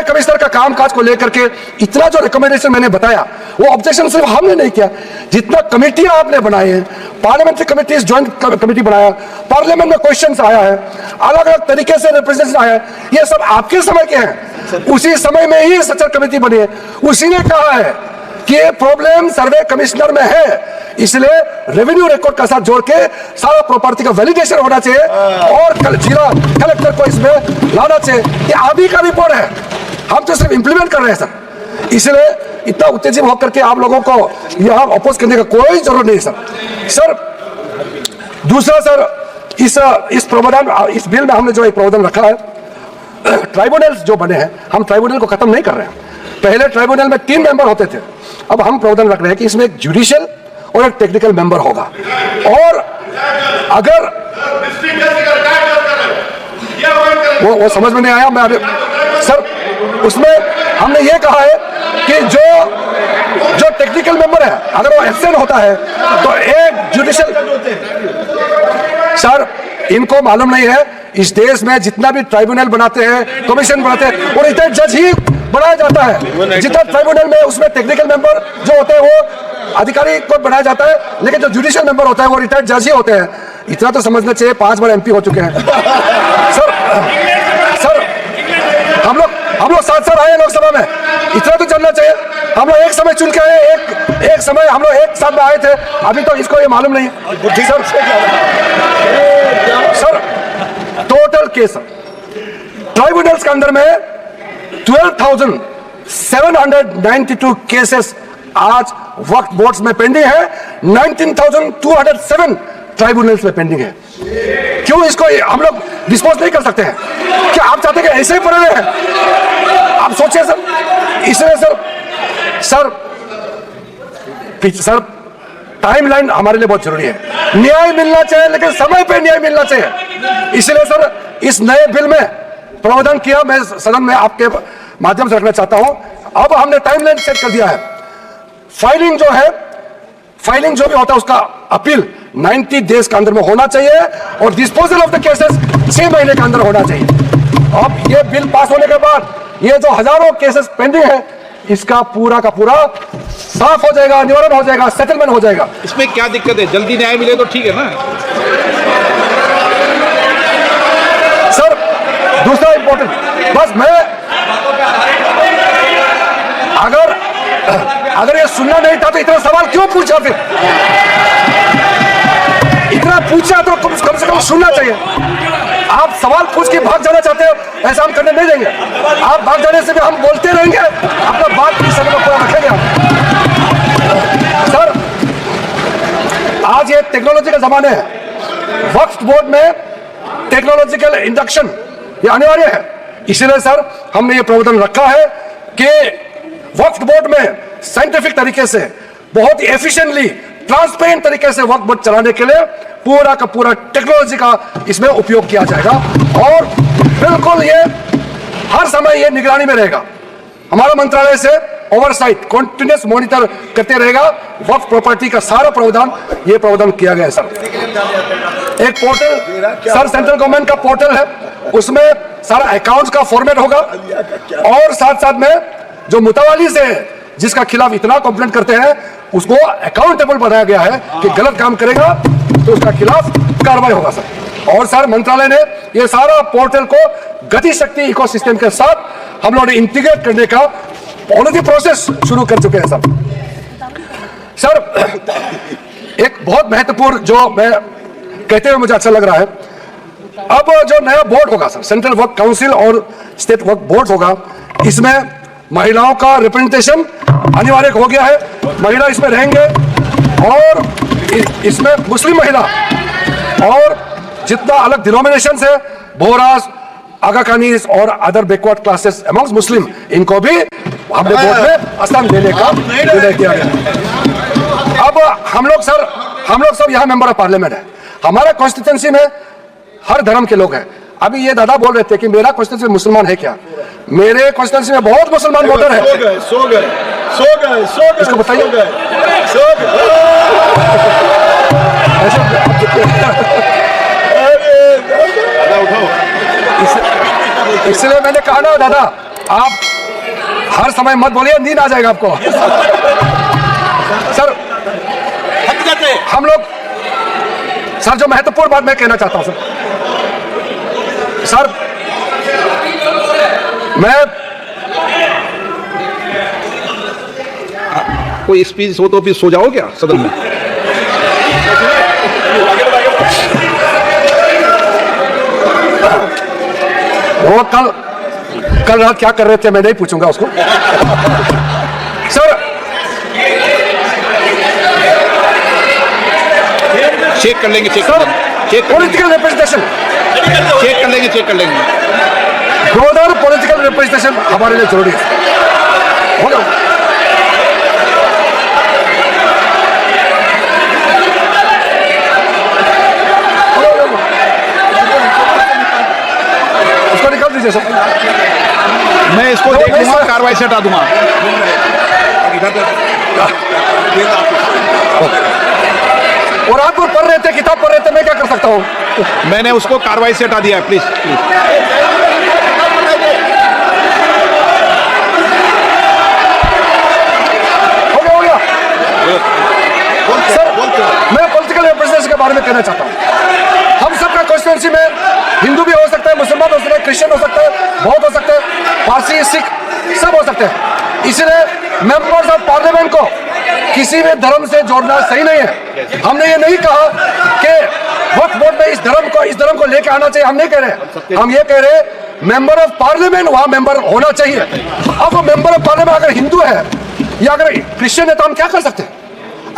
कमिश्नर का कामकाज को लेकर के इतना जो रिकमेंडेशन मैंने बताया, वो ऑब्जेक्शन सिर्फ हमने नहीं किया, जितना कमेटियां आपने बनाए हैं, पार्लियामेंट्री कमेटीज, ज्वाइंट कमेटी बनाया, पार्लियामेंट में क्वेश्चंस आया है, अलग अलग तरीके से रिप्रेजेंटेशन आया है, ये सब आपके समय के हैं। उसी समय में ही सचर कमेटी बनी है, उसी ने कहा है कि ये प्रॉब्लम सर्वे कमिश्नर में है, इसलिए रेवेन्यू रिकॉर्ड का साथ जोड़ के सारा प्रॉपर्टी का वैलिडेशन होना चाहिए और जिला कलेक्टर को इसमें लाना चाहिए। ये आप ही का रिपोर्ट है, हम तो सिर्फ इंप्लीमेंट कर रहे हैं सर। इसलिए इतना उत्तेजित होकर के आप लोगों को यहां अपोज करने का कोई जरूरत नहीं सर। दूसरा सर, इस प्रावधान, इस बिल में हमने जो एक प्रावधान रखा है, ट्राइब्यूनल्स जो बने हैं, हम ट्राइब्यूनल को खत्म नहीं कर रहे हैं। पहले ट्राइब्यूनल में 3 मेंबर होते थे, अब हम प्रावधान रख रहे हैं कि इसमें एक जुडिशियल और एक टेक्निकल मेंबर होगा। और अगर वो समझ में नहीं आया, मैं अभी सर उसमें हमने ये कहा है कि जो टेक्निकल मेंबर है, अगर वो एब्सेंट होता है तो एक जुडिशियल, सर इनको मालूम नहीं है इस देश में जितना भी ट्राइब्यूनल बनाते हैं, कमीशन बनाते हैं, और इतने जज ही बनाया जाता है। जितना ट्राइब्यूनल में उसमें टेक्निकल मेंबर जो होते हैं वो अधिकारी को बनाया जाता है, लेकिन जो जुडिशियल मेंबर होता है वो रिटायर्ड जज ही होते हैं। इतना तो समझना चाहिए, 5 बार MP हो चुके हैं सर। हम लोग 7 साल आए लोकसभा में, इतना तो जानना चाहिए। हम लोग एक समय चुन के आए, एक समय हम लोग एक साथ में आए थे, अभी तो इसको ये मालूम नहीं है सर। टोटल केस ट्राइब्यूनल्स के अंदर में 12,792 केसेस आज वक्फ बोर्ड्स में पेंडिंग है, 19,207 ट्राइब्यूनल्स में पेंडिंग है। क्यों इसको हम लोग डिस्पोज नहीं कर सकते हैं? क्या आप चाहते हैं कि ऐसे ही पड़े रहे? आप सोचिए सर। इसलिए सर टाइमलाइन हमारे लिए बहुत जरूरी है। न्याय मिलना चाहिए, लेकिन समय पे न्याय मिलना चाहिए। इसलिए सर इस नए बिल में प्रावधान किया, मैं सदन में आपके माध्यम से रखना चाहता हूं। अब हमने टाइमलाइन सेट कर दिया है। फाइलिंग जो भी होता है उसका अपील 90 डेज के अंदर में होना चाहिए, और डिस्पोजल ऑफ द केसेस 6 महीने के अंदर होना चाहिए। अब ये बिल पास होने के बाद ये जो हजारों केसेस पेंडिंग है, इसका पूरा का पूरा साफ हो जाएगा, निवारण हो जाएगा, सेटलमेंट हो जाएगा। इसमें क्या दिक्कत है? जल्दी न्याय मिले तो ठीक है ना सर। दूसरा इंपॉर्टेंट, बस मैं अगर ये सुनना नहीं था तो इतना सवाल क्यों पूछा? फिर इतना पूछा तो कम से कम सुनना चाहिए। आप सवाल पूछ के भाग जाना चाहते हो, ऐसा हम करने नहीं देंगे। आप भाग जाने से भी हम बोलते रहेंगे, अपना बात की समय में पूरा रखेंगे सर। आज ये टेक्नोलॉजी का जमाना है, वक्फ बोर्ड में टेक्नोलॉजिकल इंडक्शन ये अनिवार्य है। इसलिए सर हमने ये प्रावधान रखा है कि वक्फ बोर्ड में साइंटिफिक तरीके से, बहुत ही एफिशिएंटली, ट्रांसपेरेंट तरीके से वक्फ बोर्ड चलाने के लिए पूरा का पूरा टेक्नोलॉजी का इसमें उपयोग किया जाएगा, और बिल्कुल ये हर समय ये निगरानी में रहेगा। हमारा मंत्रालय से ओवरसाइट, कॉन्टिन्यूस मॉनिटर करते रहेगा। वक्फ प्रॉपर्टी का सारा प्रावधान ये प्रावधान किया गया है सर। एक पोर्टल सर, सेंट्रल गवर्नमेंट का पोर्टल है, उसमें सारा अकाउंट्स का फॉर्मेट होगा, और साथ साथ में जो मुतवाली से जिसका खिलाफ इतना कंप्लेंट करते हैं उसको अकाउंटेबल बनाया गया है कि गलत काम करेगा तो उसका खिलाफ कार्रवाई होगा सर। और सर मंत्रालय ने ये सारा पोर्टल को गति शक्ति इकोसिस्टम के साथ हम लोगों ने इंटीग्रेट करने का पॉलिसी प्रोसेस शुरू कर चुके हैं सर। सर एक बहुत महत्वपूर्ण जो मैं कहते हुए मुझे अच्छा लग रहा है, अब जो नया बोर्ड होगा सर, सेंट्रल वर्क काउंसिल और स्टेट वर्क बोर्ड होगा, इसमें महिलाओं का रिप्रेजेंटेशन अनिवार्य हो गया है। महिला इसमें रहेंगे और इसमें मुस्लिम महिला और जितना अलग डिनोमिनेशन है, बोहरास, आगा खानीज और अदर बैकवर्ड क्लासेस अमंग्स मुस्लिम, इनको भी हमने बोर्ड में स्थान देने का निर्णय किया गया। अब हम लोग सब यहाँ मेंबर ऑफ पार्लियामेंट है। हमारा कॉन्स्टिट्यूंसी में हर धर्म के लोग हैं। अभी ये दादा बोल रहे थे कि मेरा कॉन्स्टिट्यूंसी मुसलमान है क्या? मेरे कॉन्स्टिट्यूंसी में बहुत मुसलमान वोटर है। इसको बताइए। इसलिए मैंने कहा ना दादा, आप हर समय मत बोलिए, नींद आ जाएगा आपको। सर हम लोग सर जो महत्वपूर्ण बात मैं कहना चाहता हूं सर, मैं कोई स्पीच हो तो फिर सो जाओ क्या सदन में? वो कल रात क्या कर रहे थे मैं नहीं पूछूंगा उसको। सर चेक कर लेंगे, पॉलिटिकल रिप्रेजेंटेशन चेक कर लेंगे। ब्रॉडर पॉलिटिकल रिप्रेजेंटेशन हमारे लिए जरूरी है। उसको निकाल दीजिए सर। मैं इसको देख लूंगा, कार्रवाई से हटा दूंगा। और आप पढ़ रहे थे, किताब पढ़ रहे थे, मैं क्या कर सकता हूं? मैंने उसको कार्रवाई से हटा दिया है। प्लीज हो गया। सर मैं पॉलिटिकल रिप्रेजेंटेशन के बारे में कहना चाहता हूं। हम सबका कॉन्स्टिट्यूंसी में हिंदू भी हो सकता है, मुसलमान हो सकता है, क्रिश्चियन हो सकता है, बौद्ध हो सकता है, पारसी, सिख सब हो सकते हैं। इसलिए मेंबर्स ऑफ पार्लियामेंट को किसी भी धर्म से जोड़ना सही नहीं है। हमने ये नहीं कहा कि वक्फ बोर्ड में इस धर्म को लेके आना चाहिए, हम नहीं कह रहे। हम ये कह रहे मेंबर ऑफ पार्लियामेंट वहां मेंबर होना चाहिए। अब वो मेंबर ऑफ पार्लियामेंट अगर हिंदू है या अगर क्रिश्चियन है तो हम क्या कर सकते हैं?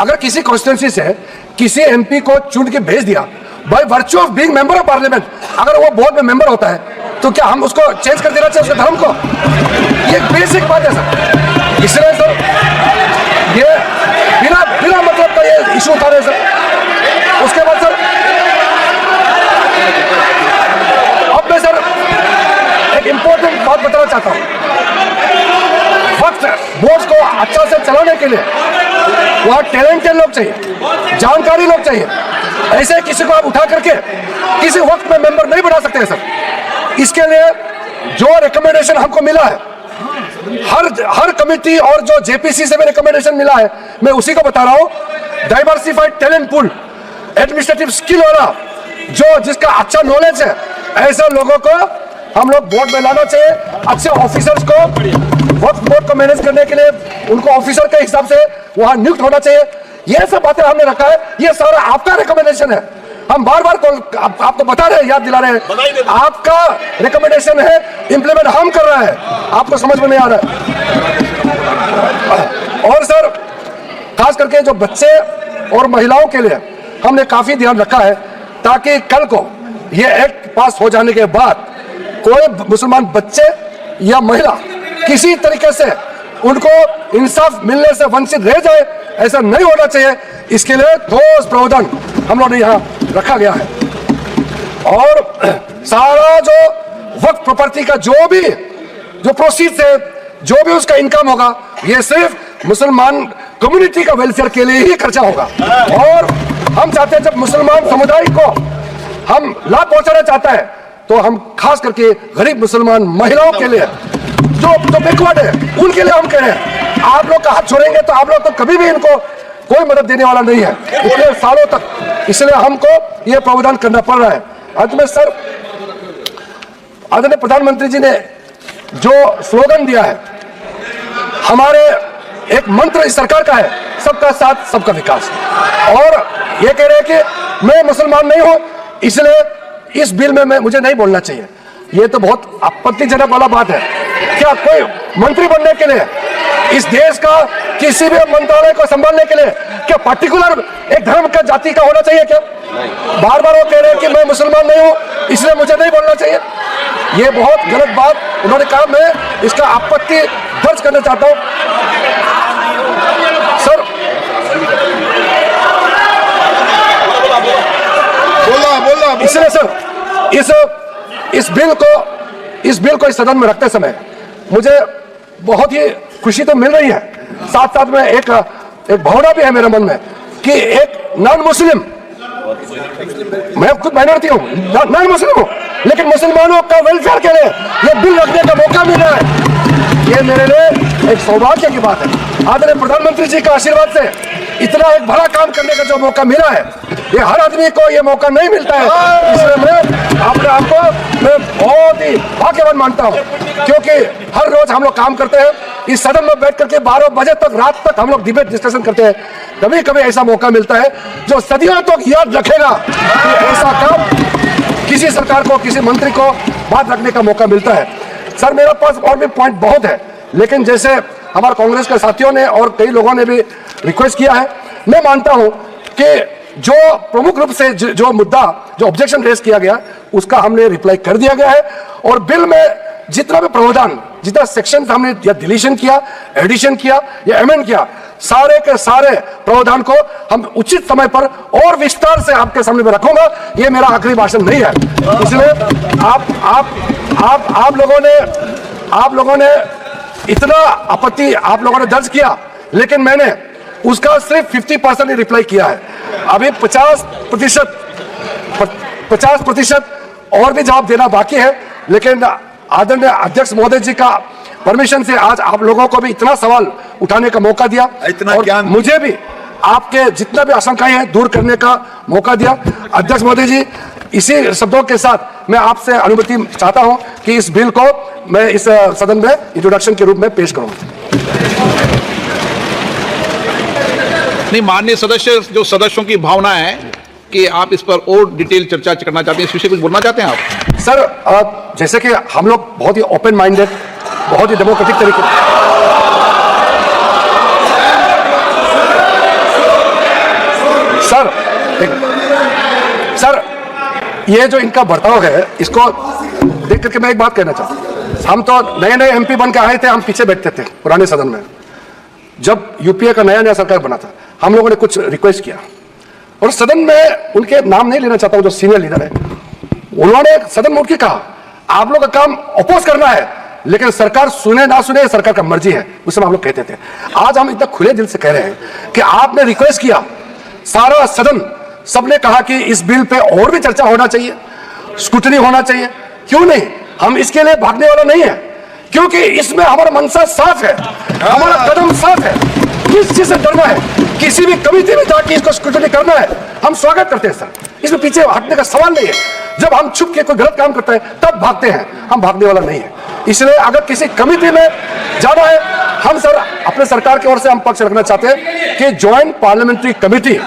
अगर किसी कॉन्स्टिट्यूंसी से किसी एमपी को चुन के भेज दिया by virtue of being member of parliament, अगर वो बोर्ड में मेंबर होता है तो क्या हम उसको चेंज कर देना चाहिए उसके धर्म को? ये बेसिक बात है सर। इसलिए सर ये बिना मतलब का ये इशू उठा रहे सर। उसके बाद सर अब मैं सर एक इंपॉर्टेंट बात बताना चाहता हूं। वक्त बोर्ड को अच्छा से चलाने के लिए वहां टैलेंटेड लोग चाहिए, जानकारी लोग चाहिए। ऐसे किसी को आप उठा करके किसी वक्त में मेंबर नहीं बना सकते हैं सर। इसके लिए जो रिकमेंडेशन हमको मिला है, हर कमेटी और जो जेपीसी से भी रिकमेंडेशन मिला है, मैं उसी को बता रहा हूं। Diversified talent pool, administrative skill वाला जो जिसका अच्छा नॉलेज है, ऐसे लोगों को हम लोग बोर्ड में लाना चाहिए। अच्छे ऑफिसर्स को वक्फ बोर्ड को मैनेज करने के लिए उनको ऑफिसर के हिसाब से वहां नियुक्त होना चाहिए। ये सब बातें हमने रखा है। ये सारा आपका रिकमेंडेशन है। हम बार बार आपको बता रहे हैं, याद दिला रहे हैं, आपका रिकमेंडेशन है, इंप्लीमेंट हम कर रहे हैं। आपको समझ में नहीं आ रहा है। और सर खास करके जो बच्चे और महिलाओं के लिए हमने काफी ध्यान रखा है, ताकि कल को ये एक्ट पास हो जाने के बाद कोई मुसलमान बच्चे या महिला किसी तरीके से उनको इंसाफ मिलने से वंचित रह जाए, ऐसा नहीं होना चाहिए। इसके लिए ठोस प्रावधान हम लोगों ने यहाँ रखा गया है। और सारा जो वक्त प्रॉपर्टी का जो प्रोसीड है, जो भी उसका इनकम होगा, ये सिर्फ मुसलमान कम्युनिटी का वेलफेयर के लिए ही खर्चा होगा। और हम चाहते हैं जब मुसलमान समुदाय को हम लाभ पहुंचाना चाहता है, तो हम खास करके गरीब मुसलमान महिलाओं के लिए जो बैकवर्ड है, उनके लिए हम कह रहे हैं, आप लोग का हाथ छोड़ेंगे तो आप लोग तो कभी भी इनको कोई मदद देने वाला नहीं है इतने सालों तक। इसलिए हमको यह प्रावधान करना पड़ रहा है। अंत में सर, आदरणीय प्रधानमंत्री जी ने जो स्लोगन दिया है, हमारे एक मंत्र इस सरकार का है, सबका साथ सबका विकास। और ये कह रहे हैं कि मैं मुसलमान नहीं हूं इसलिए इस बिल में मुझे नहीं बोलना चाहिए, ये तो बहुत आपत्तिजनक वाला बात है। क्या कोई मंत्री बनने के लिए, इस देश का किसी भी मंत्रालय को संभालने के लिए क्या पर्टिकुलर एक धर्म का जाति का होना चाहिए क्या? बार बार वो कह रहे हैं कि मैं मुसलमान नहीं हूं इसलिए मुझे नहीं बोलना चाहिए। ये बहुत गलत बात उन्होंने कहा, मैं इसका आपत्ति दर्ज करना चाहता हूं। सर बोला इसलिए सर इस बिल को इस सदन में रखते समय मुझे बहुत ही खुशी तो मिल रही है, साथ साथ में एक भावना भी है मेरे मन में कि एक नॉन मुस्लिम, मैं खुद माइनॉरिटी हूं, नॉन मुस्लिम हूं, लेकिन मुसलमानों का वेलफेयर के लिए ये बिल रखने का मौका मिल रहा है। ये मेरे लिए एक सौभाग्य की बात है। आदरणीय प्रधानमंत्री जी का आशीर्वाद से इतना एक बड़ा काम करने का जो मौका मिला है, ये हर आदमी को ये मौका नहीं मिलता है। इसलिए मैं अपने आप को मैं बहुत ही भाग्यवान मानता हूँ, क्योंकि हर रोज हम लोग काम करते हैं, इस सदन में बैठ करके 12 बजे तक, रात तक हम लोग डिबेट डिस्कशन करते हैं। कभी कभी ऐसा मौका मिलता है जो सदियों तक याद रखेगा कि ऐसा काम किसी सरकार को, किसी मंत्री को बात रखने का मौका मिलता है। सर मेरे पास और भी पॉइंट बहुत है, लेकिन जैसे हमारे कांग्रेस के साथियों ने और कई लोगों ने भी रिक्वेस्ट किया है, मैं मानता हूं कि जो प्रमुख रूप से जो मुद्दा, जो ऑब्जेक्शन रेज किया गया, उसका हमने रिप्लाई कर दिया गया है। और बिल में जितना भी प्रावधान, जितना सेक्शन हमने या डिलीशन किया, एडिशन किया या अमेंड किया, सारे के सारे प्रावधान को हम उचित समय पर और विस्तार से आपके सामने में रखूंगा। ये मेरा आखिरी भाषण नहीं है, इसलिए आप लोगों ने इतना आपत्ति आप लोगों ने दर्ज किया, लेकिन मैंने उसका सिर्फ 50% ही रिप्लाई किया है। अभी 50% और भी जवाब देना बाकी है, लेकिन आदरणीय अध्यक्ष महोदय जी का परमिशन से आज आप लोगों को भी इतना सवाल उठाने का मौका दिया, इतना और ज्ञान मुझे भी आपके जितना भी आशंकाएं हैं दूर करने का मौका दिया। अध्यक्ष महोदय जी, इसी शब्दों के साथ मैं आपसे अनुमति चाहता हूं कि इस बिल को मैं इस सदन में इंट्रोडक्शन के रूप में पेश करूं। नहीं, माननीय सदस्य, जो सदस्यों की भावना है कि आप इस पर और डिटेल चर्चा करना चाहते हैं, इस विषय कुछ बोलना चाहते हैं आप? सर जैसे कि हम लोग बहुत ही ओपन माइंडेड, बहुत ही डेमोक्रेटिक तरीके, सर ये जो इनका बर्ताव है, इसको देख करके मैं एक बात कहना चाहता हूं। हम तो नए एमपी बन के आए थे, हम पीछे बैठते थे पुराने सदन में। जब यूपीए का नया सरकार बना था, हम लोगों ने कुछ रिक्वेस्ट किया, और सदन में उनके नाम नहीं लेना चाहता हूं, जो सीनियर लीडर है, उन्होंने सदन में उठ के कहा, आप लोग का काम अपोज करना है, लेकिन सरकार सुने ना सुने सरकार का मर्जी है। उस समय हम लोग कहते थे। आज हम इतना खुले दिल से कह रहे हैं कि आपने रिक्वेस्ट किया, सारा सदन सबने कहा कि इस बिल पे और भी चर्चा होना चाहिए, स्क्रूटनी होना चाहिए। क्यों नहीं? हम इसके लिए भागने वाला नहीं है, क्योंकि इसमें हमारा मनसा साफ है, हमारा कदम साफ है। किस चीज से डरना है? किसी भी कमिटी में जाके इसको स्क्रूटनी करना है, हम स्वागत करते हैं सर, इसमें पीछे हटने का सवाल नहीं है। जब हम छुप के कोई गलत काम करता है तब भागते हैं, हम भागने वाला नहीं है। इसलिए अगर किसी कमिटी में जाना है, हम सर अपने सरकार की ओर से हम पक्ष रखना चाहते हैं कि ज्वाइंट पार्लियामेंट्री कमेटी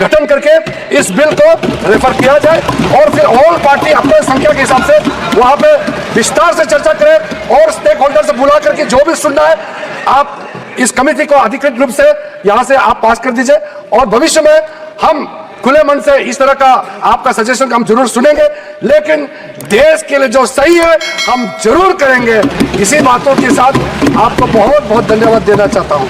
गठन करके इस बिल को रेफर किया जाए, और फिर ऑल पार्टी अपने संख्या के हिसाब से वहां पे विस्तार से चर्चा करें, और स्टेक होल्डर से बुला करके जो भी सुनना है, आप इस कमेटी को अधिकृत रूप से यहां से आप पास कर दीजिए। और भविष्य में हम खुले मन से इस तरह का आपका सजेशन हम जरूर सुनेंगे, लेकिन देश के लिए जो सही है हम जरूर करेंगे। इसी बातों के साथ आपको बहुत बहुत धन्यवाद देना चाहता हूं।